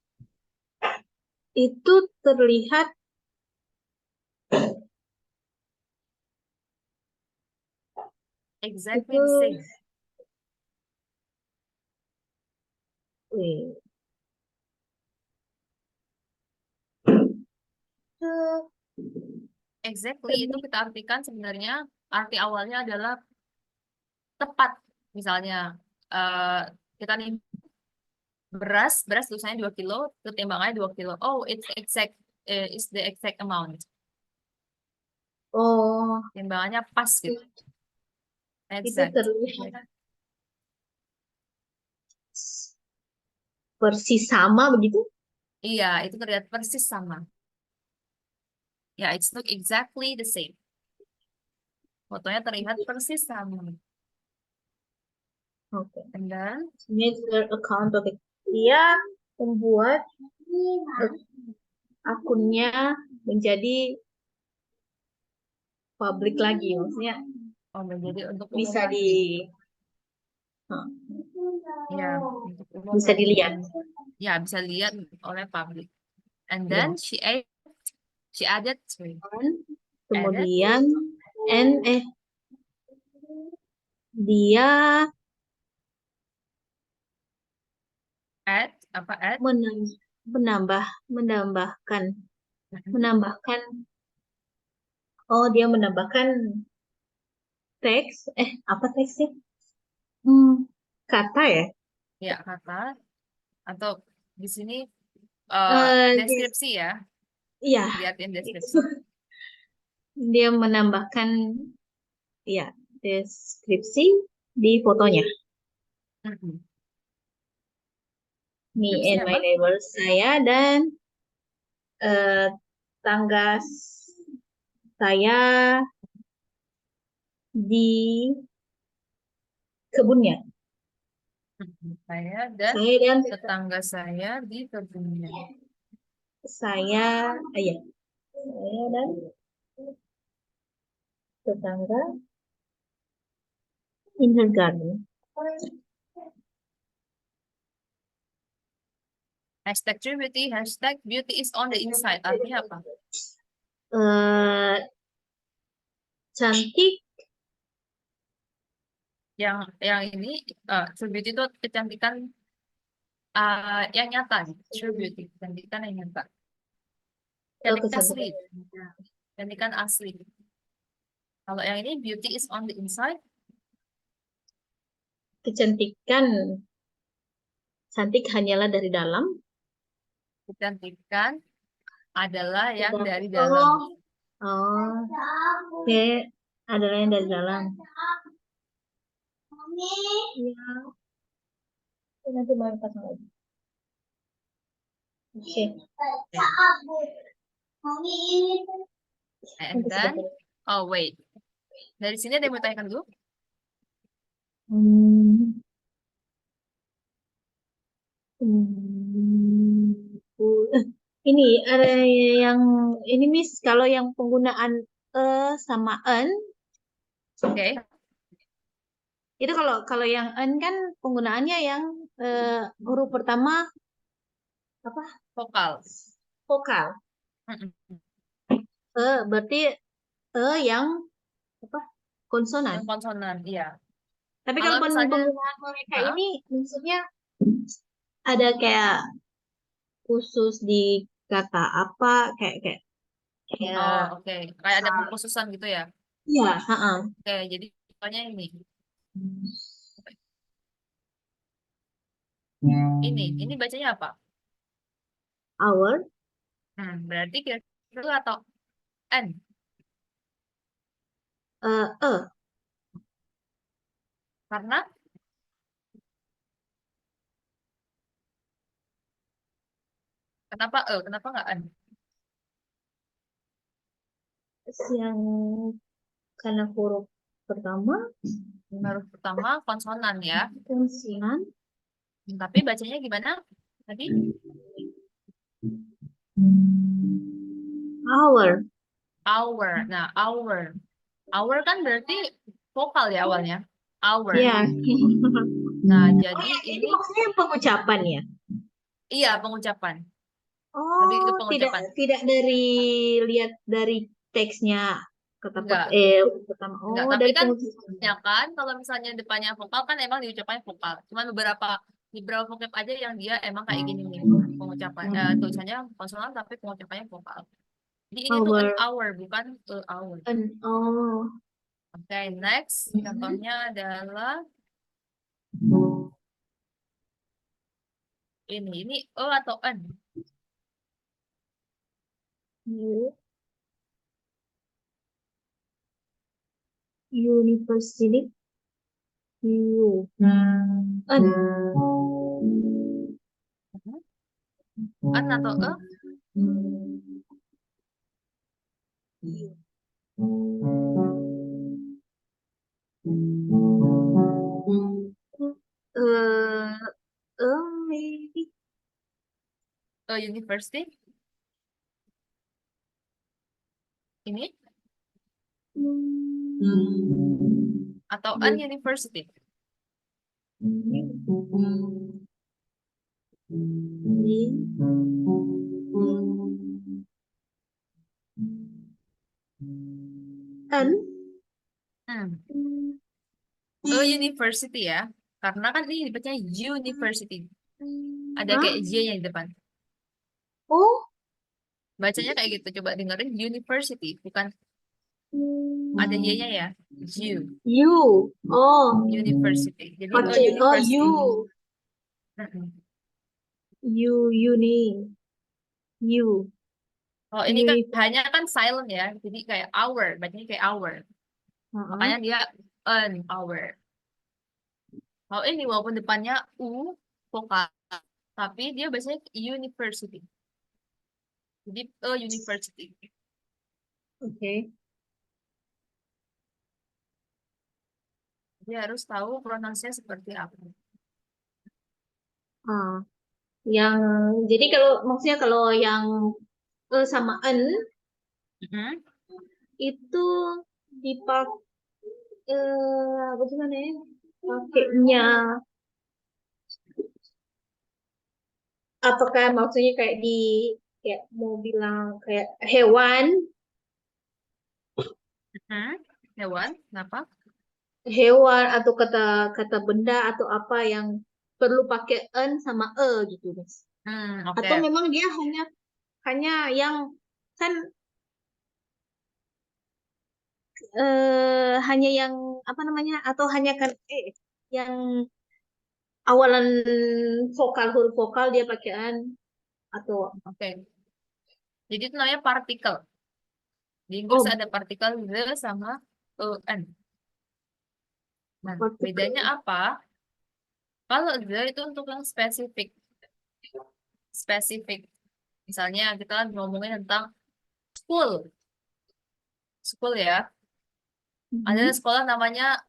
itu terlihat exactly itu the same. wih, Exactly itu kita artikan sebenarnya arti awalnya adalah tepat. Misalnya kita nih beras tulisannya 2 kilo, itu timbangannya 2 kilo. Oh, it's the exact amount. oh Timbangannya pas gitu. itu Exact. terlihat persis sama begitu. Iya, itu terlihat persis sama. Ya, it's look exactly the same. Fotonya terlihat persis sama. Oke. And then, Make their account public. Dia membuat akunnya menjadi publik lagi, maksudnya menjadi untuk umum bisa lagi. Hah, Ya, untuk umum bisa lagi. dilihat. Ya, bisa dilihat oleh publik. And Ya. then she added Kemudian dia add menambahkan dia menambahkan teks apa teksnya kata ya ya kata atau di sini Eh, deskripsi ya, iya lihatin deskripsi. itu dia menambahkan ya deskripsi di fotonya. Mhm. Me Deskripsi and my apa? neighbor, saya dan tangga saya di kebunnya. Saya dan Saya dan tetangga saya di kebunnya. saya dan tetangga in her garden. Hashtag True Beauty, hashtag beauty is on the inside. Artinya apa? Eh, cantik, Yang ini true beauty itu kecantikan yang nyata gitu. True beauty, kecantikan yang nyata. Kecantikan asli, kecantikan. kecantikan asli. Kalau yang ini beauty is on the inside, Kecantikan, cantik hanyalah dari dalam. kecantikan adalah yang Tidak. dari dalam. Oh, oke, adalah yang dari dalam. Ya, nanti mau pasang lagi. Oke, And nanti then, sebentar. oh wait, dari sini ada yang mau tanyakan dulu? Hmm. Hmm. Ini ada yang ini Miss, kalau yang penggunaan sama en Oke, itu kalau yang en kan penggunaannya yang huruf pertama apa? vokal. Vokal. Mm-mm. Berarti yang apa? Konsonan. Yang konsonan, iya. Tapi Kalau kalau misalnya, penggunaan mereka Hah? ini maksudnya ada kayak khusus di kata apa kayak kayak Oh, kayak oke. Kayak ada pengkhususan gitu ya. iya, heeh. Oke, jadi contohnya ini. Ini bacanya apa? Our Berarti kira-kira atau N. eh eh Karena kenapa E? Kenapa nggak N? yang karena huruf pertama Huruf pertama konsonan ya. konsonan Tapi bacanya gimana tadi? our Hour. Nah, hour. Hour kan berarti vokal ya awalnya. Hour. ya. Nah, Oh jadi ya, ini ini maksudnya yang pengucapan ya. iya pengucapan. Lebih ke Oh, tidak pengucapan. tidak dari lihat dari teksnya kata Enggak. pertama. Enggak, Oh, tapi dari kan pengucapan. ya kan kalau misalnya depannya vokal kan emang diucapnya vokal. Cuman beberapa vocab aja yang dia emang kayak gini nih pengucapan tulisannya konsonan tapi pengucapannya vokal. Jadi ini tuh an Our hour bukan a hour. oh. Oke, next contohnya adalah ini e atau n. U University U An N atau e? eh maybe E university. Ini atau an university. An Hmm. E university ya. Karena kan ini dibacanya university. Ada Hah? kayak J-nya di depan. Oh, Bacanya kayak gitu. Coba dengerin university. Bukan ada Y-nya ya. U. U. Oh, University. Jadi pakai university. U. Mm-mm. Uni. U. Oh ini kan Uniform. hanya kan silent ya. Jadi kayak hour. Bacanya kayak hour. Makanya dia an hour. Kalau ini walaupun depannya U vokal. Tapi dia biasanya university. Jadi university. Oke. Dia harus tahu pronunciasinya seperti apa. Ah, yang jadi kalau maksudnya kalau yang sama en Mm-mm. itu dipakai apa gimana ya? Pakainya apakah maksudnya kayak di kayak mau bilang kayak hewan Mm-mm. Hewan, kenapa? Hewan atau kata benda atau apa yang perlu pakai en sama gitu, Miss. Oke. Atau memang dia hanya yang kan hanya yang apa namanya atau hanya kan yang awalan huruf vokal dia pakai en atau Oke. Jadi itu namanya partikel. Di Inggris oh ada partikel the sama en. Nah, bedanya partikel. apa? Kalau the itu untuk yang spesifik. Spesifik. Misalnya kita ngomongin tentang school. School ya. Ada Mhm. sekolah namanya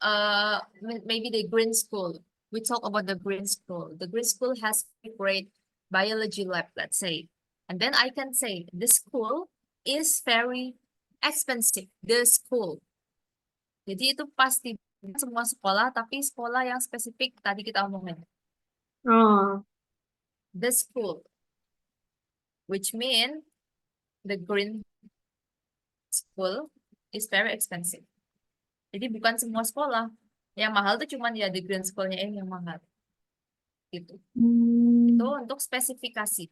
maybe the Green School. We talk about the Green School. The Green School has a great biology lab, let's say. And then I can say the school is very expensive. The school. Jadi itu pasti semua sekolah, tapi sekolah yang spesifik tadi kita omongin. Oh, The school, which mean the Green School is very expensive. Jadi bukan semua sekolah. Yang mahal tuh cuman ya the Green School-nya ini yang mahal. Gitu. Itu untuk spesifikasi.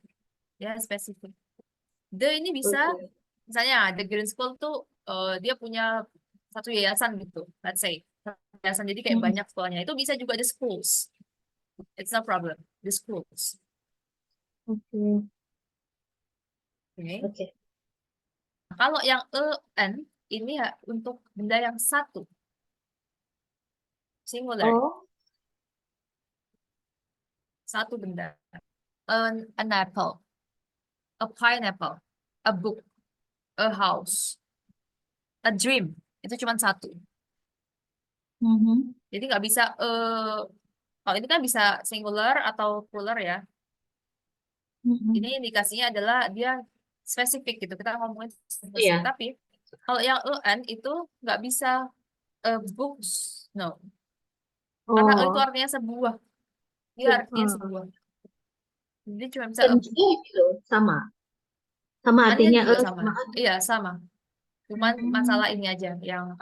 Ya, spesifik. The ini bisa, oke. misalnya The Green School tuh dia punya satu yayasan gitu, let's say. Yayasan jadi kayak Hmm, banyak sekolahnya. Itu bisa juga the schools. It's no problem. The schools. Oke, Oke. oke. Kalau yang en ini ya untuk benda yang satu, singular, Oh, satu benda. An apple, a pineapple, a book, a house, a dream. Itu cuma satu. mhm, Jadi nggak bisa kalau ini kan bisa singular atau plural ya. Ini mhm. indikasinya adalah dia spesifik gitu. Kita ngomongin spesifik. Iya. Tapi kalau yang en itu nggak bisa books, no. Karena itu Oh, artinya sebuah. Dia artinya hmm. sebuah. Jadi cuma bisa Dan a book. juga gitu, sama. Sama N-nya artinya juga sama. sama Iya, sama. Cuman hmm, masalah ini aja yang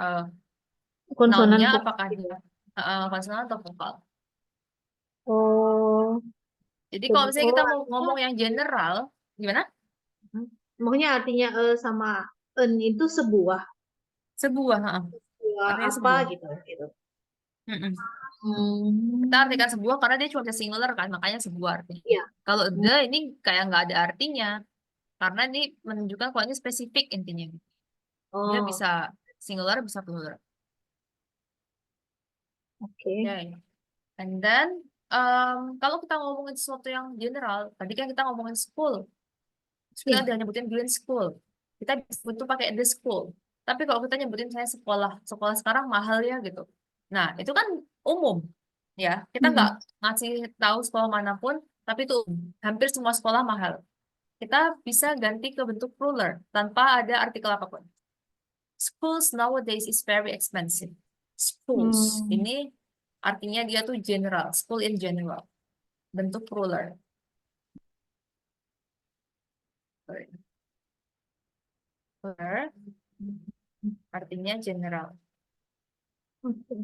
konsonan noun-nya vokal apakah gitu. dia konsonant atau vokal. Oh, Jadi kalau misalnya kita mau artinya, ngomong yang general, gimana? maksudnya artinya sama en itu sebuah, Sebuah, sebuah artinya apa sebuah. gitu, gitu. Mm-mm. Kita Hmm, artikan sebuah karena dia cuma bisa singular kan, makanya sebuah artinya. iya. Kalau Hmm, the ini kayak nggak ada artinya, karena ini menunjukkan kalau ini spesifik intinya. Dia Oh, bisa singular, bisa plural. oke. Ya. And then, kalau kita ngomongin sesuatu yang general, tadi kan kita ngomongin school. Terus kita Iya. udah nyebutin green school. Kita bisa bentuk pakai the school. Tapi kalau kita nyebutin saya sekolah, sekolah sekarang mahal ya gitu. Nah, itu kan umum. Ya, kita nggak Hmm. ngasih tahu sekolah manapun, tapi itu umum. Hampir semua sekolah mahal. Kita bisa ganti ke bentuk plural tanpa ada artikel apapun. Schools nowadays is very expensive. Schools Hmm. ini artinya dia tuh general, school in general, bentuk plural. Plural artinya general. Oke.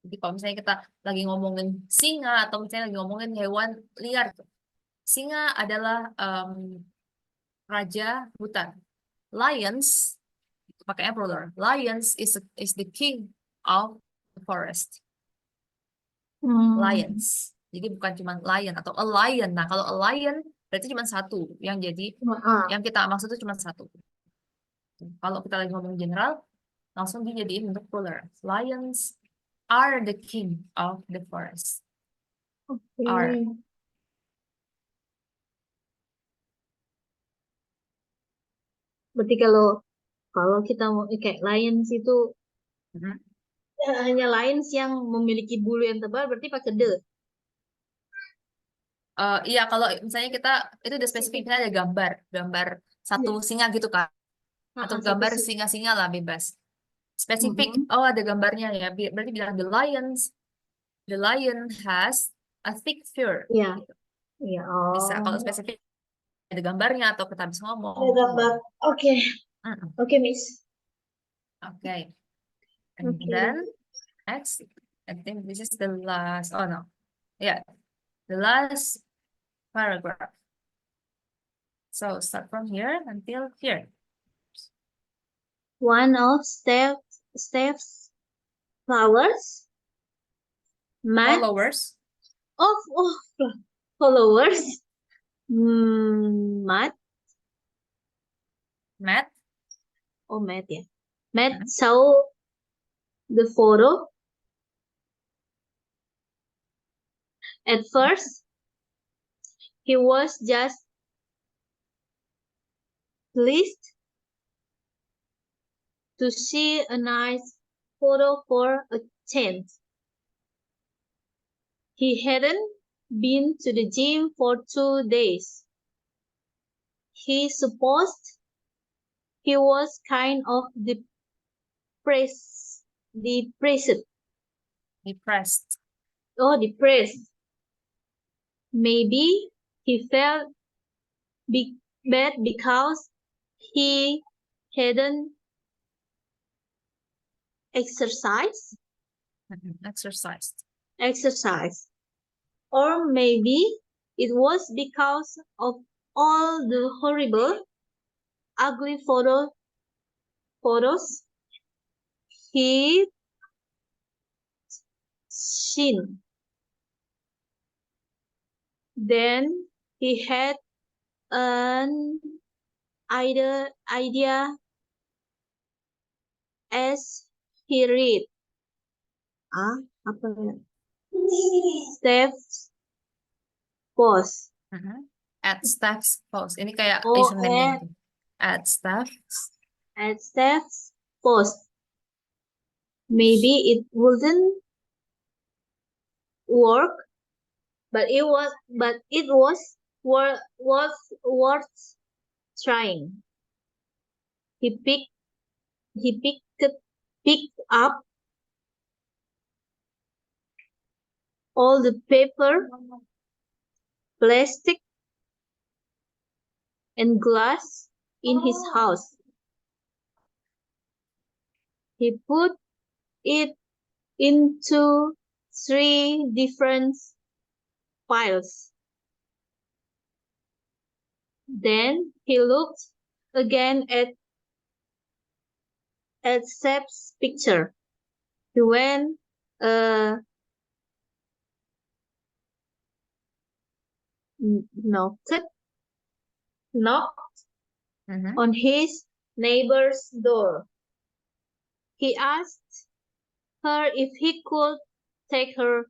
Jadi kalau misalnya kita lagi ngomongin singa atau misalnya lagi ngomongin hewan liar, tuh. Singa adalah raja hutan. Lions, pakainya plural. Lions is the king of the forest. Hmm. Lions. Jadi bukan cuma lion atau a lion. Nah, kalau a lion berarti cuma satu. Yang jadi Ah, yang kita maksud itu cuma satu. Kalau kita lagi ngomong general, langsung dijadiin bentuk plural. Lions are the king of the forest. Are. oke. Berarti kalau kalau kita mau kayak lions itu Mhm. hanya lions yang memiliki bulu yang tebal berarti pakai the. Iya, kalau misalnya kita itu udah spesifik, misalnya ada gambar satu Iya. singa gitu kan, atau Satu gambar sih. singa-singa lah bebas. Spesifik, Mhm. oh ada gambarnya ya, berarti bilang the lion has a thick fur. Iya. Gitu. Iya. Bisa, kalau Oh. spesifik ada gambarnya atau kita bisa ngomong Ada itu gambar. boleh. Oke. Mm-mm. Oke, Miss. Oke. And Okay. then next, I think this is the last. Oh no, yeah, the last paragraph. So start from here until here. One of Steph's flowers met Followers. of followers met Matt. met ya. Matt saw the photo. At first, he was just pleased to see a nice photo for a change. He hadn't been to the gym for 2 days. He supposed he was kind of depressed. Depressed. Depressed. Maybe he felt bad because he hadn't exercised. Exercised. Or maybe it was because of all the horrible, ugly photos he seen. Then he had an idea as he read. Apa ya? Steph's post. At Steph's post. Ini kayak Oh, username gitu. At Steph's. At Steph's post. Maybe it wouldn't work, but it was worth trying. He picked up all the paper, plastic, and glass in his house. He put it into 3 different piles. Then he looked again at Steph's picture. He went knocked on his neighbor's door. He asked her if he could take her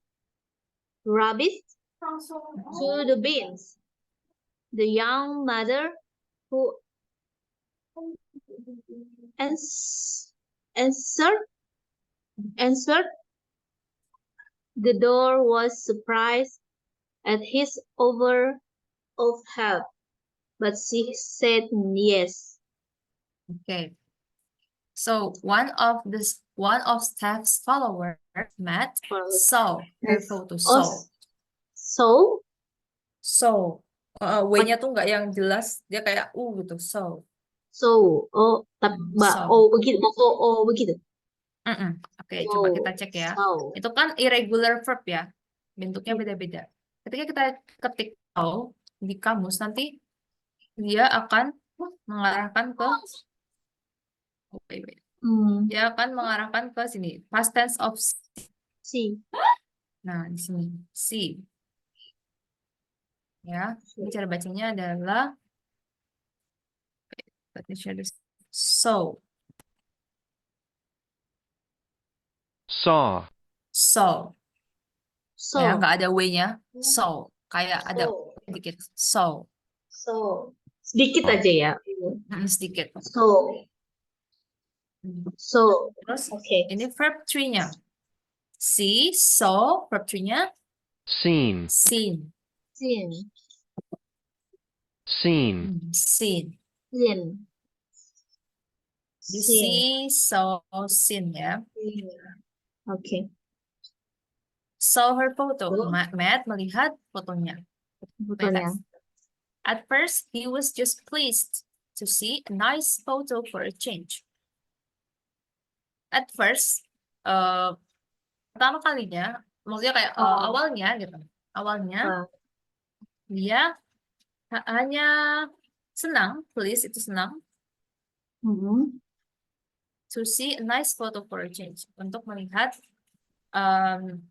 rabbit to the bins. The young mother, who answered the door, was surprised at his offer of help, but she said yes. Okay. So one of Steph's followers, Matt, saw her photo. So, W-nya tuh nggak yang jelas, dia kayak gitu. So. Begitu. Oke, coba kita cek ya. Itu kan irregular verb ya, bentuknya beda-beda. Ketika kita ketik so di kamus, nanti dia akan mengarahkan ke dia akan mengarahkan ke sini, past tense of see. Nah, di sini see. Ya, ini cara bacanya adalah let me share this. So. Saw. Ya, nggak ada W-nya. So, kayak ada sedikit. So. Sedikit aja ya. Sedikit. Terus, ini verb 3-nya. See, saw, verb 3-nya. Seen. Di see, saw, seen ya. Okay. Saw her photo. Matt melihat fotonya. At first, he was just pleased to see a nice photo for a change. At first, eh, pertama kalinya, maksudnya kayak awalnya gitu. Awalnya Ah, dia hanya senang, tulis itu senang mhm. to see a nice photo for a change. Untuk melihat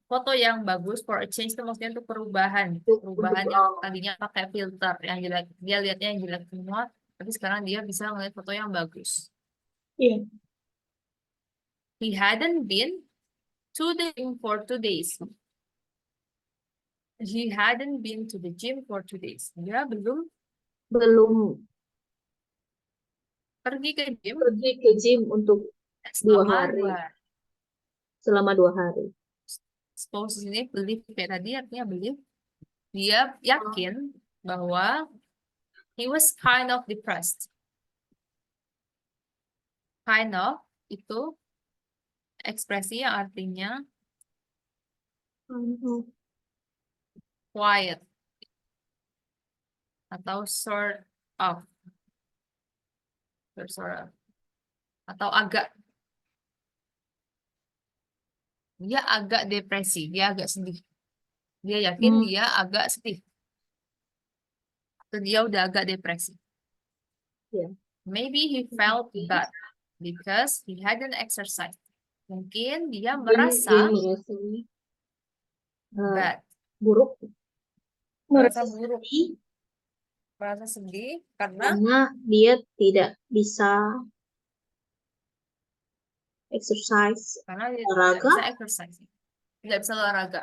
foto yang bagus for a change itu maksudnya untuk perubahan. Perubahan yang tadinya pakai filter yang jelek, dia lihatnya yang jelek semua, tapi sekarang dia bisa melihat foto yang bagus. Iya. He hadn't been to the gym for 2 days. He hadn't been to the gym for 2 days. Dia belum Belum pergi ke gym pergi ke gym untuk 2 selama hari. 2 hari. Selama 2 hari. Suppose ini believe kayak tadi artinya believe. Dia yakin bahwa he was kind of depressed. Kind of itu ekspresi yang artinya Mhm. quiet atau sort of atau agak, dia agak depresi, dia agak sedih, dia yakin Hmm. dia agak sedih atau dia udah agak depresi. Ya. Maybe he felt bad because he hadn't exercised. Mungkin dia Mungkin merasa dia merasa bad, buruk, merasa merasa buruk, sedih merasa sedih karena karena dia tidak bisa exercise dia tidak olahraga bisa exercise, tidak bisa olahraga,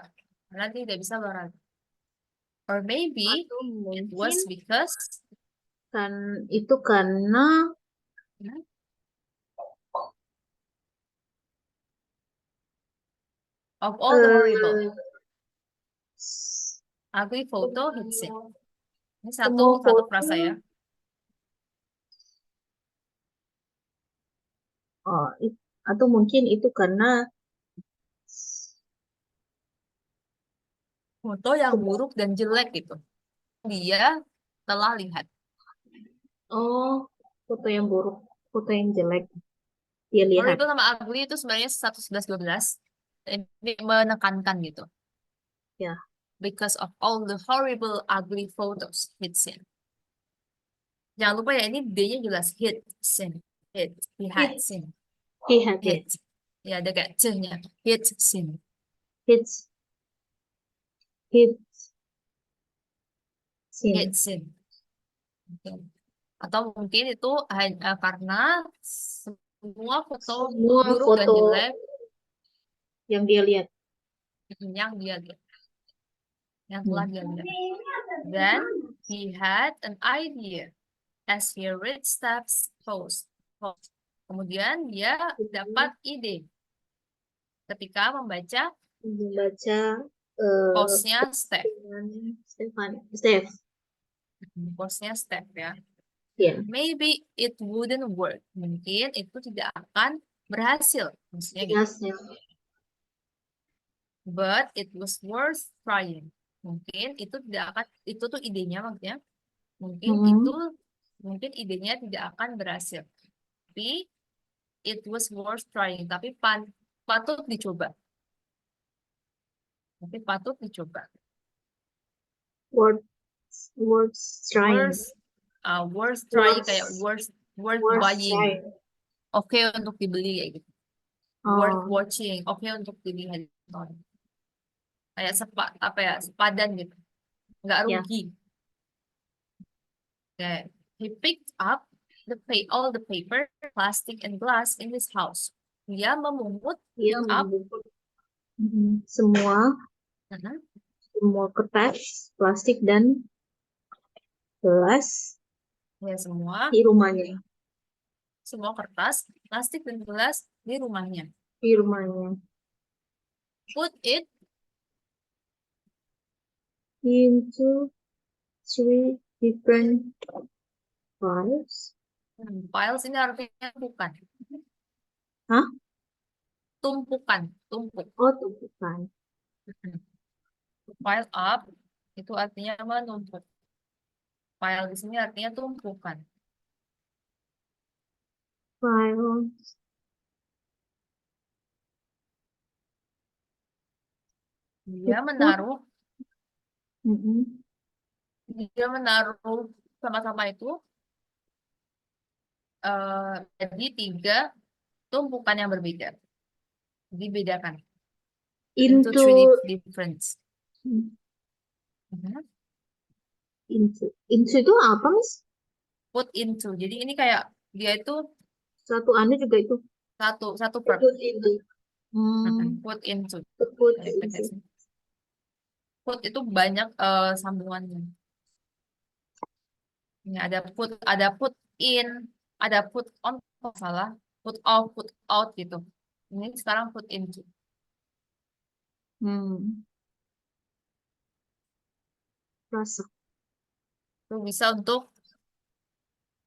karena dia tidak bisa olahraga. Or maybe atau it mungkin was because kan itu karena of all the horrible eh, ugly photo he'd seen. Ini semua satu foto frasa ya. atau mungkin itu karena Foto yang semua buruk dan jelek gitu. Dia telah lihat. foto yang buruk, foto yang jelek dia lihat. Horrible sama ugly itu sebenarnya 1, 11, 12. Ini menekankan gitu. Ya. Because of all the horrible ugly photos he'd seen. Jangan lupa ya, ini D-nya jelas hit, seen, hit, he had seen, He had it. hit. Ya, ada kayak C-nya, hit, seen. Hits. Hits. Scene. Hit, seen. Oke. Atau mungkin itu karena semua foto Semua buruk dan foto jelek yang dia lihat. yang dia lihat, yang telah dia lihat. Then he had an idea as he read Steph's post. Kemudian dia dapat ide ketika membaca postnya Steph. Steph. Postnya Steph ya. Ya. Maybe it wouldn't work. Mungkin itu tidak akan berhasil. Maksudnya gitu. Jelasnya. But it was worth trying. Mungkin itu tidak akan, itu tuh idenya maksudnya. Mungkin idenya tidak akan berhasil. Tapi it was worth trying. Tapi patut dicoba. Tapi patut dicoba. Worth trying. Worth trying Worth- kayak worth Worth buying. trying. Oke untuk dibeli kayak gitu. Worth Oh, watching. Oke untuk dilihat. Kayak sepadan gitu. Nggak Ya. rugi. Okay. He picked up all the paper, plastic, and glass in his house. Dia memungut Dia pick up membungkuk semua kertas, plastik dan gelas ya semua di rumahnya. kertas, plastik, dan gelas di rumahnya. Di rumahnya. Put it Into 3 different files. Files ini artinya bukan. Hah? Tumpukan, tumpuk. Oh, tumpukan. Pile up itu artinya menumpuk. File di sini artinya tumpukan. Files Dia menaruh Mm-mm. sampah-sampah itu jadi 3 tumpukan yang berbeda. Dibedakan into 3 Into different. Mhm. into itu apa, Miss? Put into. Jadi ini kayak dia itu Satu anu juga itu. satu verb. Put into. Put into. Put Ada into. tegasnya. Put itu banyak sambungannya. Ini ada put in, ada put on, kalau salah, put off, put out gitu. Ini sekarang put into. Masuk. Itu bisa untuk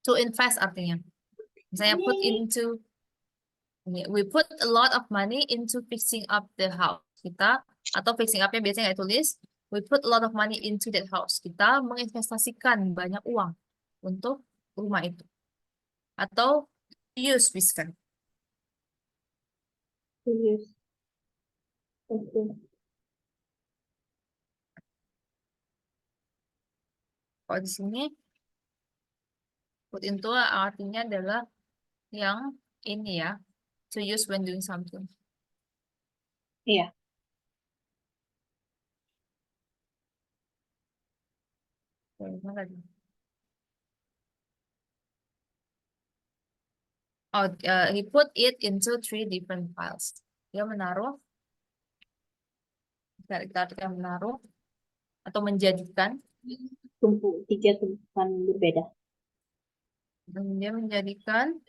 to invest artinya. Misalnya put into, we put a lot of money into fixing up the house. Kita, atau fixing up-nya biasanya nggak tulis, we put a lot of money into that house. Kita menginvestasikan banyak uang untuk rumah itu. Atau use bisa. Yes. Oke. Kalau di sini put into artinya adalah yang ini ya, to use when doing something. Iya. Mana tadi? Oh, he put it into 3 different files. Dia menaruh, kita artikan menaruh atau menjadikan. Tiga tumpukan berbeda. Dia menjadikan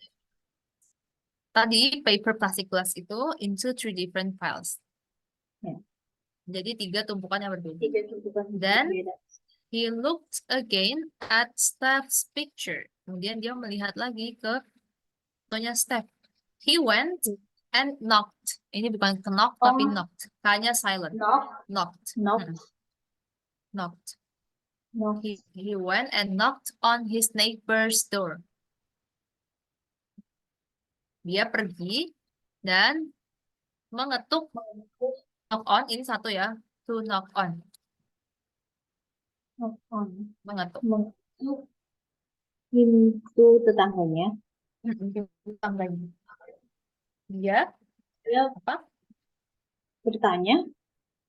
tadi paper plastic glass itu into 3 different files. Ya. Jadi 3 tumpukan yang berbeda. Tiga tumpukan Dan berbeda. he looked again at Steph's picture. Kemudian dia melihat lagi ke fotonya Steph. He went and knocked. Ini bukan knock tapi knocked. K-nya silent. Knocked. Knocked. He went and knocked on his neighbor's door. Dia pergi dan mengetuk. Knock on, ini satu ya. To knock on. Mengetuk. Pintu tetangganya. Tetangganya. Dia apa? Bertanya.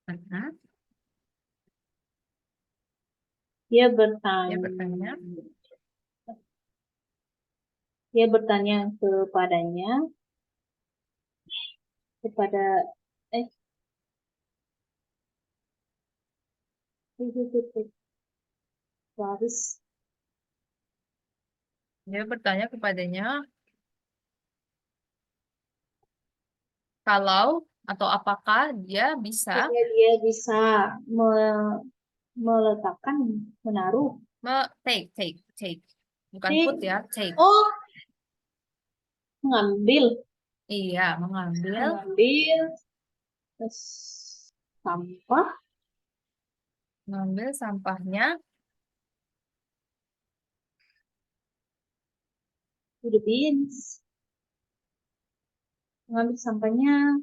Mhm. Dia bertanya. Dia bertanya kepadanya. Dia bertanya kepadanya kalau atau apakah dia bisa Meletakkan, menaruh. take. Bukan put ya, take. Oh, mengambil. Iya, mengambil sampah. Mengambil sampahnya To the bins. Mengambil sampahnya.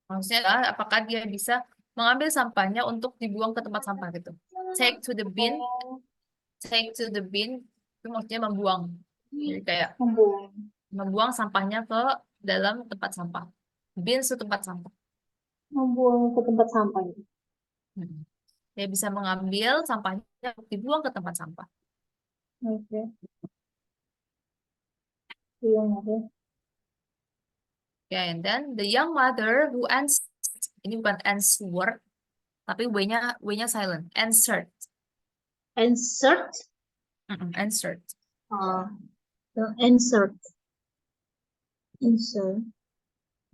Maksudnya adalah apakah dia bisa mengambil sampahnya untuk dibuang ke tempat sampah gitu. Take to the bin. Take to the bin itu maksudnya membuang. Jadi kayak membuang sampahnya ke dalam tempat sampah. Bin itu tempat sampah. Membuang ke tempat sampah. Dia bisa mengambil sampahnya untuk dibuang ke tempat sampah. Oke. Iya, Okay, and then the young mother who answered, ini bukan answered, tapi W-nya silent. Answered. Answered. Answered. Answered.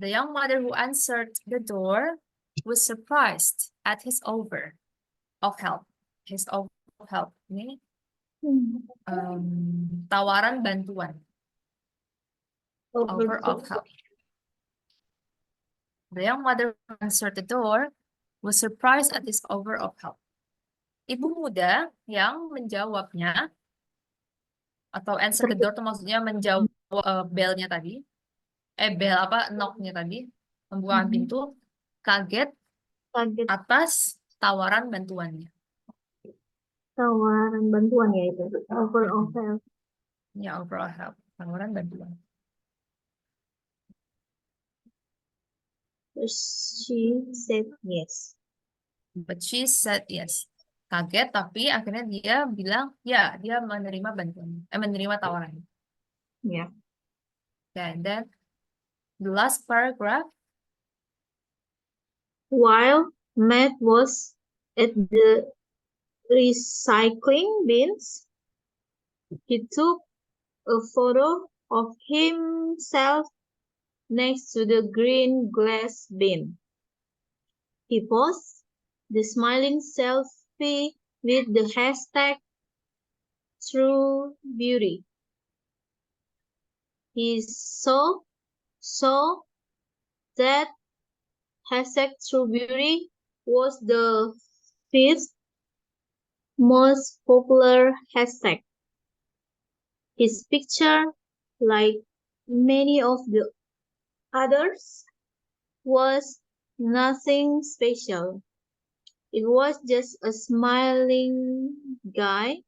The young mother who answered the door was surprised at his offer of help. His offer of help. Ini tawaran bantuan. Offer of help. The young mother who answered the door was surprised at his offer of help. Ibu muda yang menjawabnya atau answer the door itu maksudnya menjawab belnya tadi, bel apa knocknya tadi, pembukaan Mhm. pintu, kaget Kaget atas tawaran bantuannya. tawaran bantuan ya itu. Offer of Mm-mm. help. Ya, overall help, tawaran bantuan. She said yes. But she said yes. Kaget, tapi akhirnya dia bilang ya, dia menerima bantuan, menerima tawaran. Yeah. Okay, and then the last paragraph. While Matt was at the recycling bins, he took a photo of himself next to the green glass bin. He posted the smiling selfie with the hashtag True Beauty. He saw that hashtag True Beauty was the fifth most popular hashtag. His picture, like many of the others, was nothing special. It was just a smiling guy,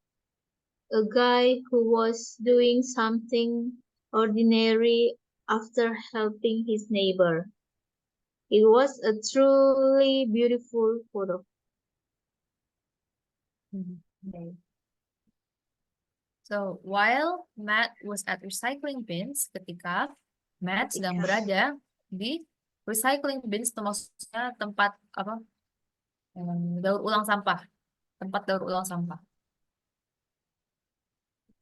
a guy who was doing something ordinary after helping his neighbor. It was a truly beautiful photo. Okay. So, while Matt was at recycling bins, ketika Matt sedang berada di recycling bins, itu maksudnya tempat apa? Daur ulang sampah, tempat daur ulang sampah.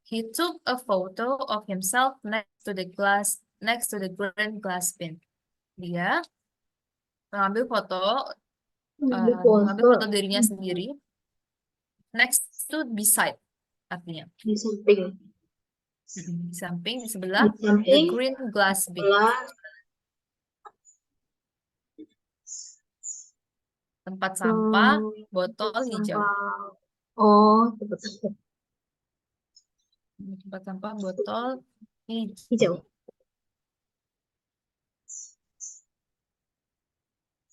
He took a photo of himself next to the green glass bin. Dia mengambil foto dirinya sendiri next to beside artinya Di samping, di samping di sebelah di samping the green glass bin, tempat sampah botol hijau. Oh, tempat sampah Tempat sampah botol hijau. hijau.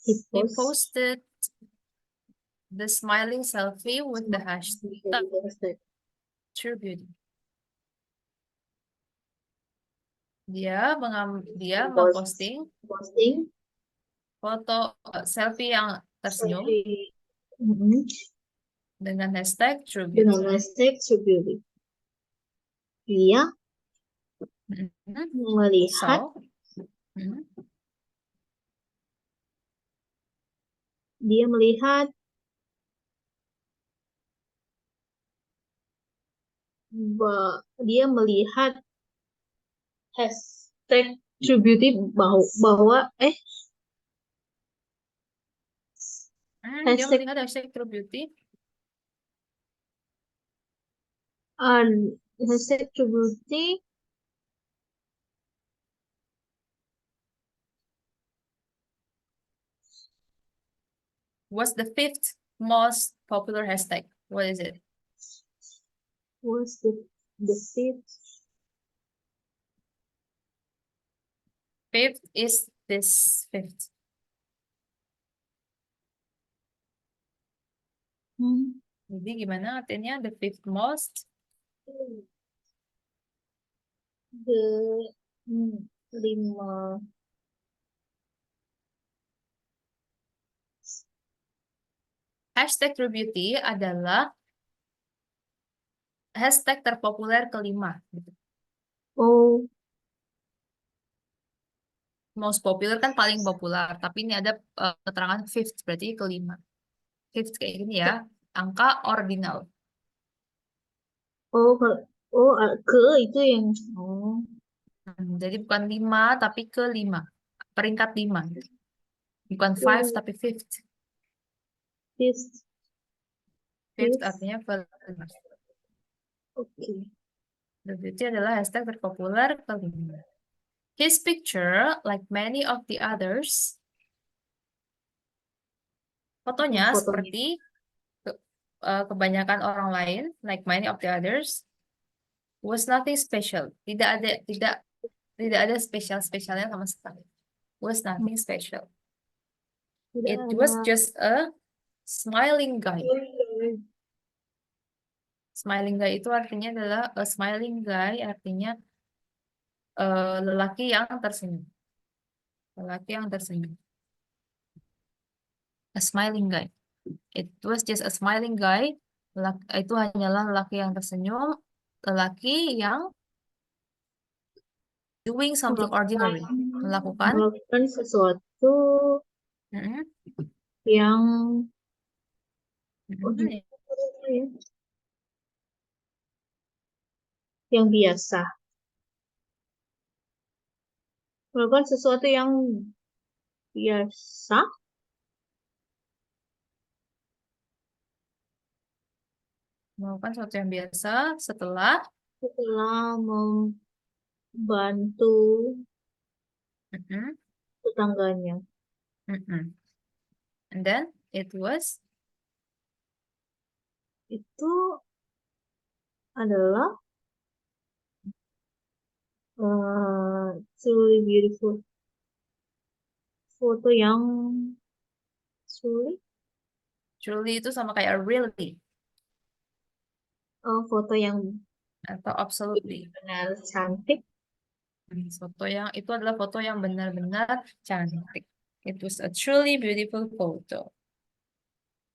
He posted the smiling selfie with the hashtag True Beauty. Dia memposting foto selfie yang tersenyum dengan hashtag True Beauty. Dengan hashtag True Beauty. Dia melihat dia melihat hashtag True Beauty bahwa dia melihat hashtag True Beauty hashtag True Beauty was the fifth most popular hashtag. What is it? Was the fifth. Fifth is this fifth. Jadi gimana artinya the fifth most? Lima. Hashtag True Beauty adalah hashtag terpopuler kelima. Oh. Most popular kan paling populer, tapi ini ada keterangan fifth, berarti kelima. Fifth kayak gini ya, angka ordinal. Ke itu yang Jadi bukan 5 tapi ke-5. Peringkat 5. Bukan 5 tapi fifth. Fifth artinya ke-5. Oke. Beauty adalah hashtag terpopuler ke-5. His picture, like many of the others, fotonya seperti kebanyakan orang lain, like many of the others, was nothing special. Tidak Tidak ada spesialnya sama sekali. Was nothing special. Tidak It ada. was just a smiling guy. Smiling guy itu artinya adalah a smiling guy artinya lelaki yang tersenyum. Lelaki yang tersenyum. A smiling guy. It was just a smiling guy. Itu hanyalah lelaki yang tersenyum. Lelaki yang doing something ordinary. Melakukan Melakukan sesuatu mm-mm, yang mm-mm, yang biasa. Melakukan sesuatu yang biasa. melakukan sesuatu yang biasa setelah Setelah membantu mm-mm, tetangganya. mm-mm. And then it was Itu adalah truly beautiful. Foto yang sulit. truly itu sama kayak really Foto yang atau absolutely. benar cantik. Foto yang itu adalah foto yang benar-benar cantik. It was a truly beautiful photo.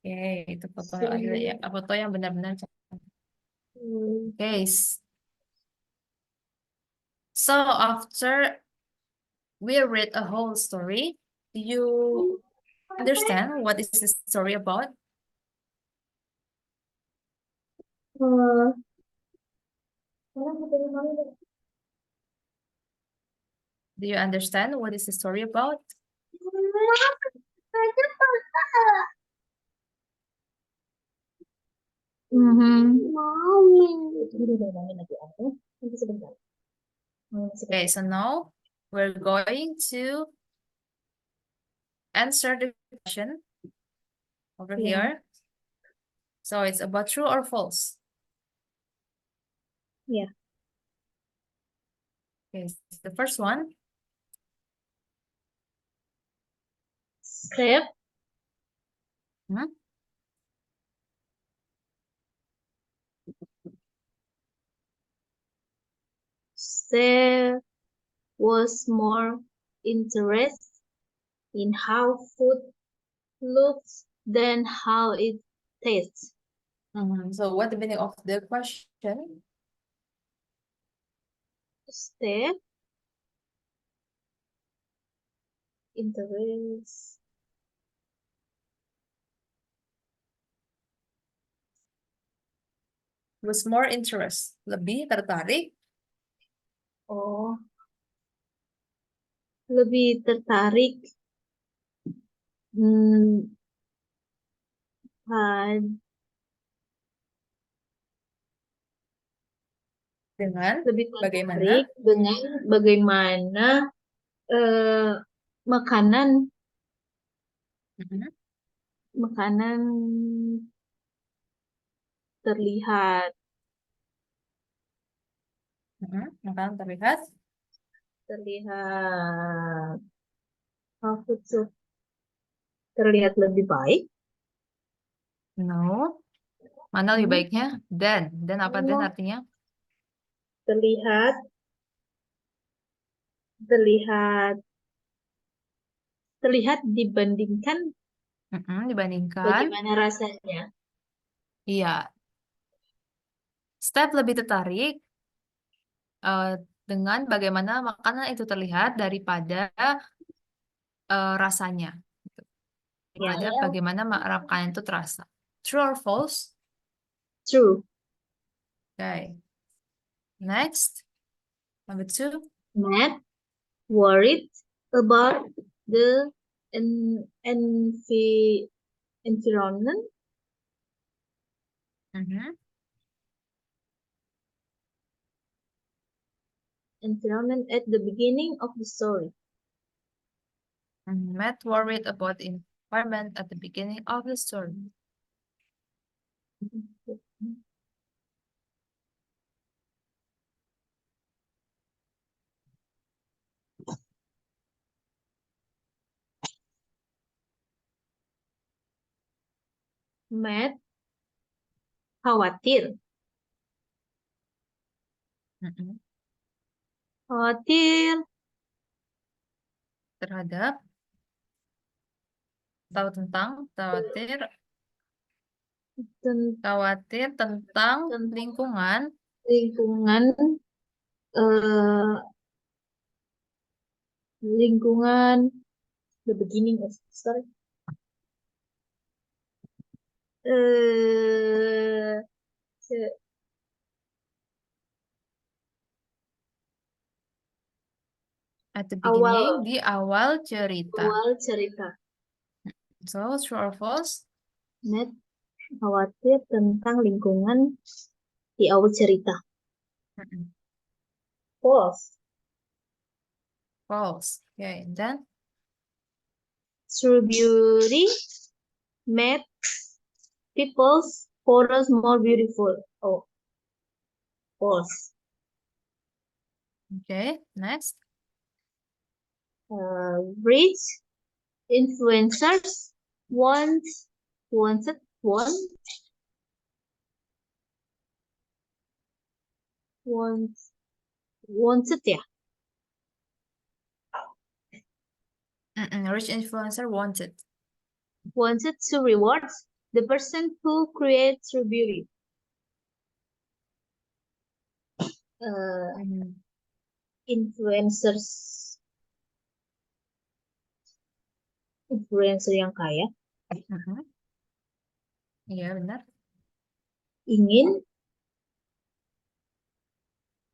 Oke, itu foto ya, foto yang benar-benar cantik. Okay. So after we read a whole story, do you understand what is the story about? Eh, Do you understand what is the story about? Okay, so now we're going to answer the question over Yeah. here. So it's about true or false. Yeah. Okay, the first one. Step Hmm? There was more interest in how food looks than how it tastes. So what the meaning of the question? Step interest Was more interest. Lebih tertarik. oh lebih tertarik Dengan lebih bagaimana? tertarik dengan bagaimana makanan Mhm. makanan terlihat Makanan terlihat. apa tuh terlihat lebih baik. No. Mana lebih baiknya? Dan apa dan Oh, artinya? terlihat dibandingkan Dibandingkan. bagaimana rasanya. Iya. Step lebih tertarik dengan bagaimana makanan itu terlihat daripada rasanya. Daripada Ya. bagaimana makanan itu terasa. True or false? True. Okay. Next. Number 2. Matt worried about the environment at the beginning of the story. Matt worried about the environment at the beginning of the story. Matt khawatir. Mm-mm. Khawatir Terhadap, tahu tentang, khawatir, tentang khawatir tentang Tentang. lingkungan. lingkungan eh lingkungan the beginning of story. Eh se- At the awal beginning, di awal cerita. awal cerita. So, true or false? Matt khawatir tentang lingkungan di awal cerita. Mm-mm. False. False. Okay, and then Through beauty, made people's photos more beautiful. Oh, false. okay, next. Rich influencers want wanted want want wanted ya Rich influencer wanted. wanted to reward the person who creates through beauty. Uh, Mhm. influencers influencer yang kaya Mhm. Iya, benar. ingin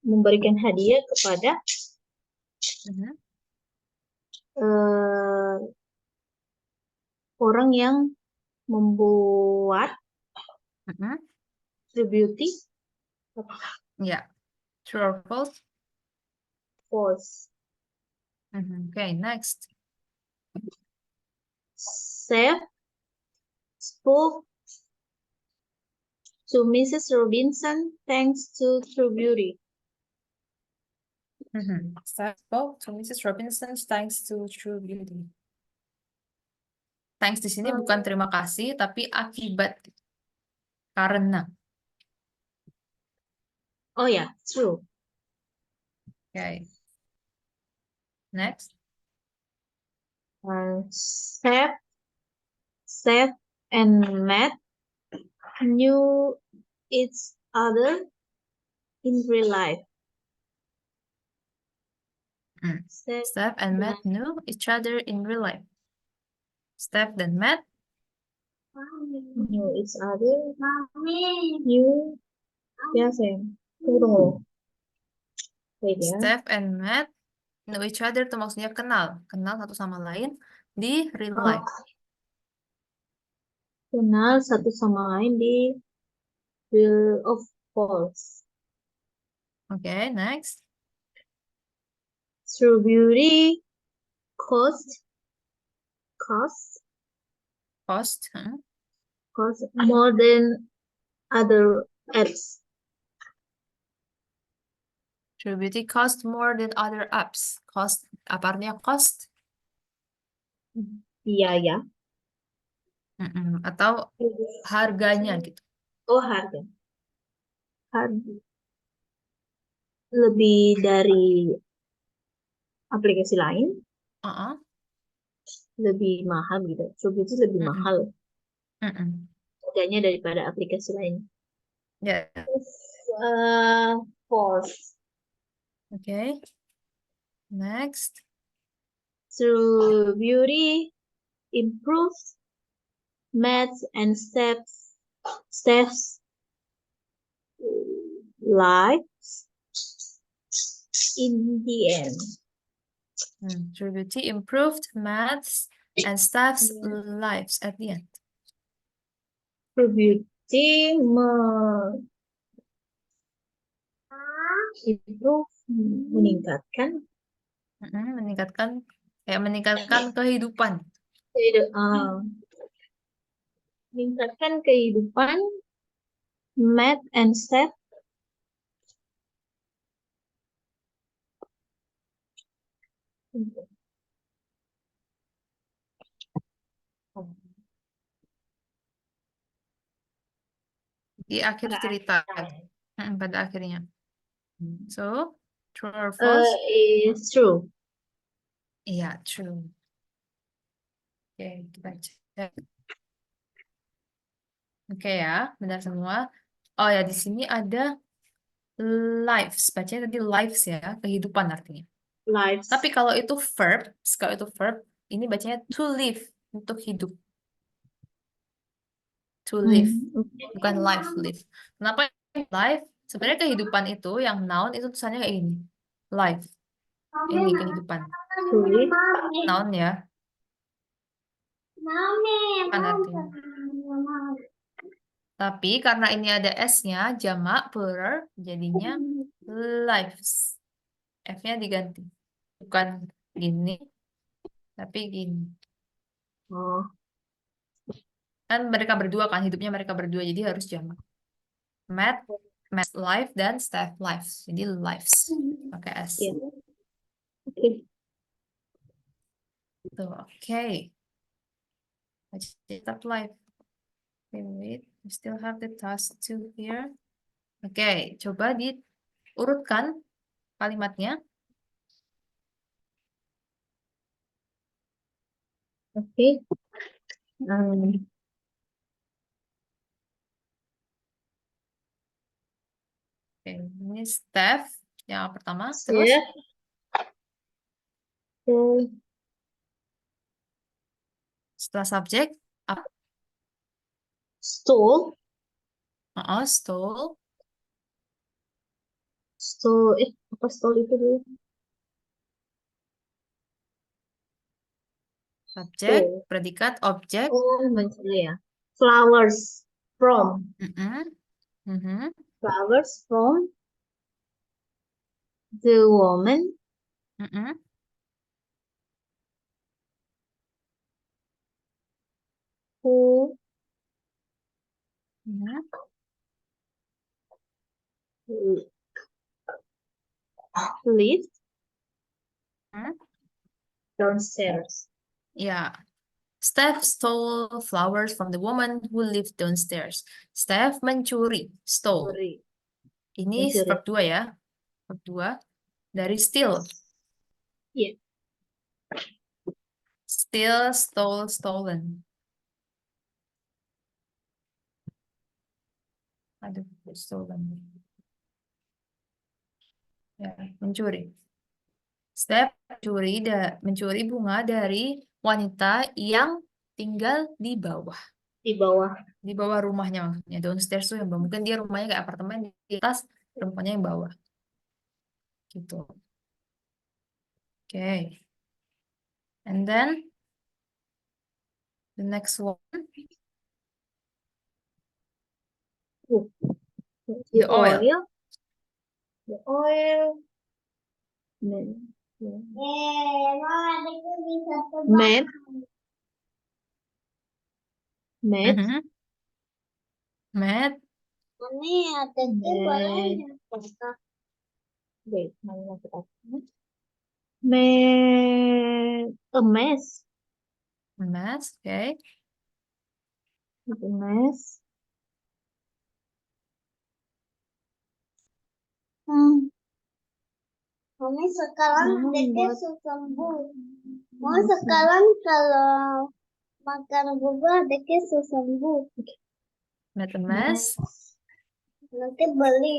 memberikan hadiah kepada Mhm. uh, orang yang membuat Mhm. true beauty Iya. True or false? false. Okay, next. Chef spoke to Mrs. Robinson thanks to True Beauty. Steph spoke to Mrs. Robinson thanks to True Beauty. Thanks di sini bukan terima kasih, tapi akibat. Karena. Oh ya, true. Okay. Next. Chef and Matt knew each other in real life. Chef Steph and Matt knew each other in real life. Steph dan Matt knew each other. Knew. Ya, sayang. Tunggu. Wait ya. Steph and Matt know each other itu maksudnya kenal. Kenal satu sama lain di real life. Kenal satu sama lain di real of false. Okay, next. True Beauty cost Cost. cost more than other apps. True Beauty cost more than other apps. Cost, apa artinya cost? Biaya. Atau harganya gitu. Oh, harga. Lebih dari aplikasi lain, Uh-uh. lebih mahal gitu. True Beauty lebih Mm-mm. mahal Mm-mm. harganya daripada aplikasi lain. Ya, False. okay. Next. True Beauty improves maths and steps lives in the end. True Beauty improved maths and staff's lives at the end. True Beauty improve meningkatkan Meningkatkan kehidupan. Meningkatkan kehidupan Matt and Steph Di akhir Pada cerita. akhirnya. Pada akhirnya. So, true or false? It's true. Iya, true. Oke, kita cek. Oke ya, benar semua. Oh ya, di sini ada lives. Bacanya tadi lives ya, kehidupan artinya. Lives. Tapi kalau itu verb, ini bacanya to live, untuk hidup. To live, Okay. bukan life, live. Kenapa life? Sebenarnya kehidupan itu, yang noun itu tulisannya kayak gini. Life, ini kehidupan. To live. Noun ya, kan artinya. Tapi karena ini ada S-nya, jamak, plural, jadinya lives. F-nya diganti. Bukan gini, tapi gini. Oh, Kan mereka berdua kan, hidupnya mereka berdua, jadi harus jamak. Matt life, dan Steph lives. Jadi lives. Pakai S. yeah. Okay. Tuh, oke. Let's start live. Okay, wait. We still have the task 2 here. Oke, coba diurutkan kalimatnya. Okay. Um, Oke, ini Steph yang pertama. Terus Steph. setelah subjek, Stole. stole. Stole. Apa stole itu dulu? Subjek, Stole. predikat, objek. Oh, maksudnya ya. Flowers from. Flowers from the woman who lived downstairs. Ya, Steph stole flowers from the woman who lived downstairs. Steph mencuri, stole. Sorry. Ini Mencuri. verb 2 ya. Verb 2 dari steal. Yeah. Steal, stole, stolen. Aduh, stolen. Ya, mencuri. Steph mencuri bunga dari wanita yang tinggal di bawah. Di bawah. Di bawah rumahnya maksudnya. Downstairs tuh yang bawah. Mungkin dia rumahnya kayak apartemen, di atas, rumahnya yang bawah. Gitu. Okay. And then the next one, The the oil. The oil. Made. Made. Made. Ini ada wait, made a mess. Mess. Okay. A mess. Mami sekarang Dede buat sembuh. Mau sekarang kalau makan bubur Dede sembuh. Made a mess. Nanti beli.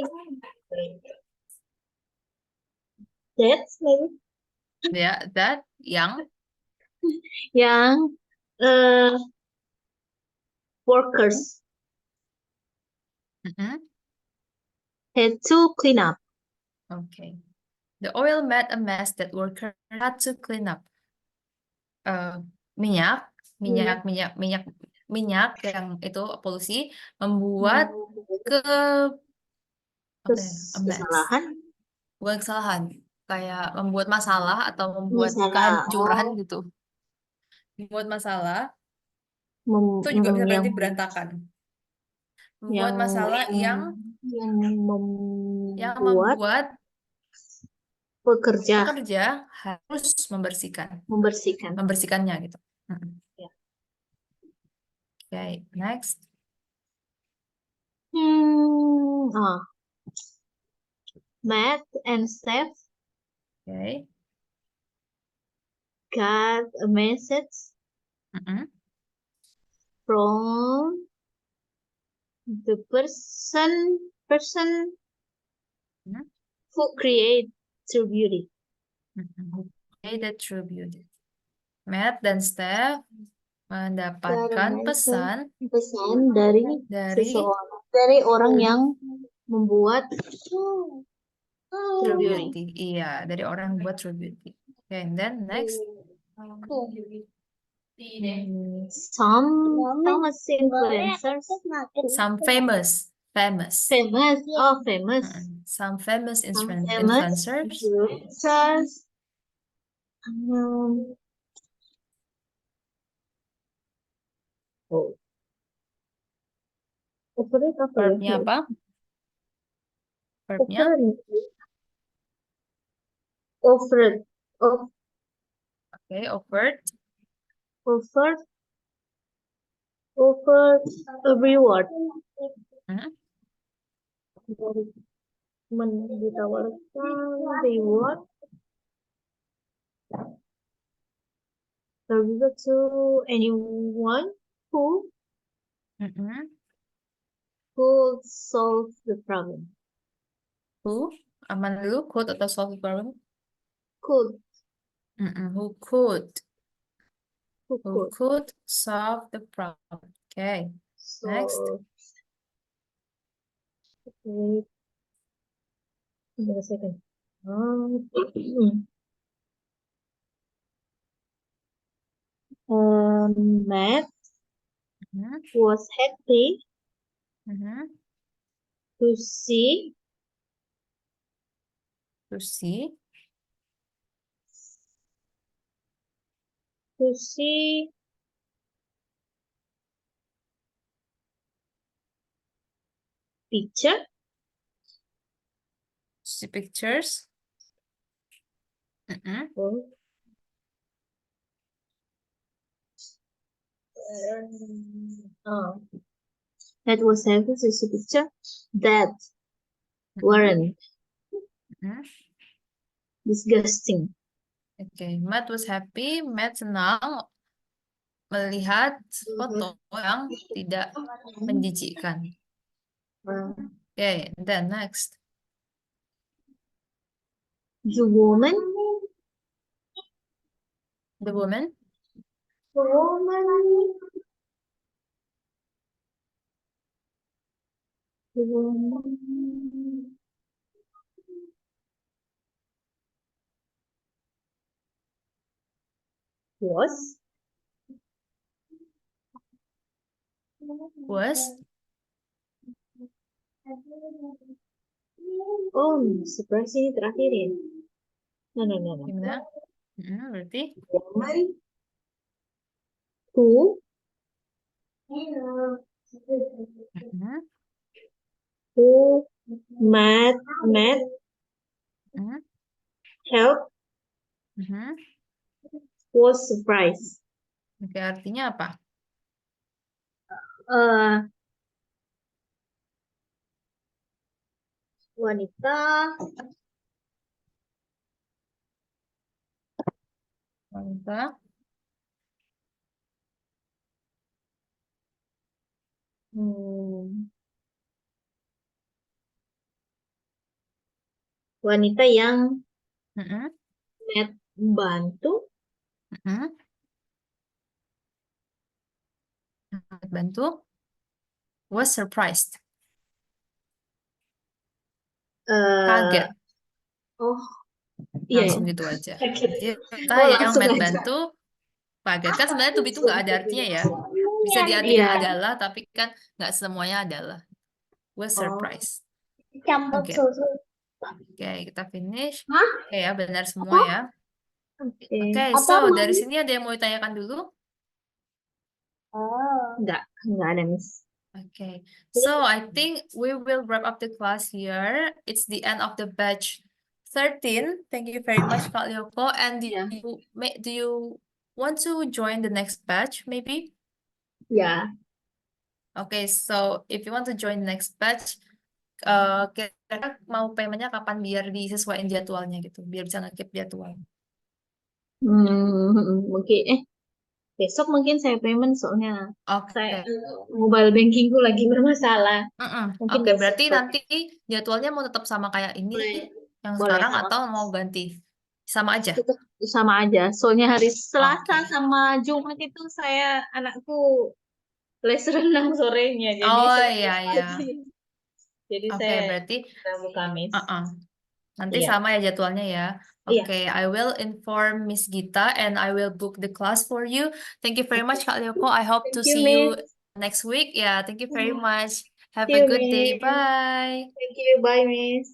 That's maybe Ya, that yang yang workers had to clean up. Okay. The oil made a mess that worker had to clean up. Minyak yang itu polusi membuat apa ya, a mess. Kesalahan. Bukan kesalahan, kayak membuat masalah atau membuat Masalah. kehancuran gitu. Membuat masalah itu juga bisa berarti berantakan. Membuat masalah yang membuat pekerja harus membersihkannya gitu. Ya. Okay, next. Matt and Steph Okay. got a message Mm-mm. from the person Mhm. who create True Beauty. Mm-mm. Created True Beauty. Matt dan Steph mendapatkan pesan Pesan dari dari seseorang, dari orang yang membuat True Beauty. Beauty. Iya, dari orang yang buat True Beauty. Okay, and then next. Some famous influencers. Some famous. Famous. Oh, famous. Some famous Some influencers. influencers. Overrated apa ya? Verbnya apa? Verbnya Offered. okay, offered. Offered a reward. Hmm? Ditawarkan reward. Reward to anyone who Mm-mm. could solve the problem. Who? Aman dulu, could atau solve the problem? Could. Mm-mm. Who could Who could. solve the problem. Okay, next. So, wait a second. Matt Mhm. was happy Mhm. to see To see picture pictures. Mm-mm. that was happy to see picture that weren't Mhm. disgusting. Okay, Matt was happy. Matt senang melihat foto yang tidak menjijikkan. Okay, then next. The woman The woman was surprise ini terakhir ya. No. gimana? Berarti Woman who Matt Mhm. help was surprised. Oke, artinya apa? Wanita wanita yang Mhm. Matt bantu Bantu was surprised. Kaget. Iya Langsung ya. gitu aja. Kaget. Kita Oh, yang langsung Matt aja. bantu kaget. Kan sebenarnya to be itu nggak ada artinya ya. Bisa diartikan Iya. adalah, tapi kan nggak semuanya adalah. Was surprised. Campur Oke. susu. Oke, kita finish. Hah? Oke ya, benar semua ya. Oke, Apa, so dari Mami? sini ada yang mau ditanyakan dulu? Enggak ada, Miss. Okay, so I think we will wrap up the class here. It's the end of the batch 13. Thank you very much, Kak Lyoko. And do you want to join the next batch, maybe? Ya. Okay, so if you want to join next batch, kira-kira mau paymentnya kapan biar disesuaikan jadwalnya gitu, biar bisa ngekip jadwal. Mungkin besok mungkin saya payment soalnya saya Oke. mobile bankingku lagi bermasalah. Mungkin Oke, besok berarti boleh. nanti jadwalnya mau tetap sama kayak ini yang Boleh. sekarang atau mau ganti? Sama aja. Tetap sama aja. Soalnya hari Selasa Oke. sama Jumat itu saya anakku les renang sorenya, jadi Oh saya iya iya. jadi Oke, saya berarti Rabu Kamis. nanti Iya. sama ya jadwalnya ya. Iya. Oke, I will inform Miss Gita and I will book the class for you. Thank you very much, Kak Lioko. I hope to Thank you, see you Miss. next week. Yeah, thank you very much. Have See a you, good day. Miss. Bye. Thank you. Bye, Miss.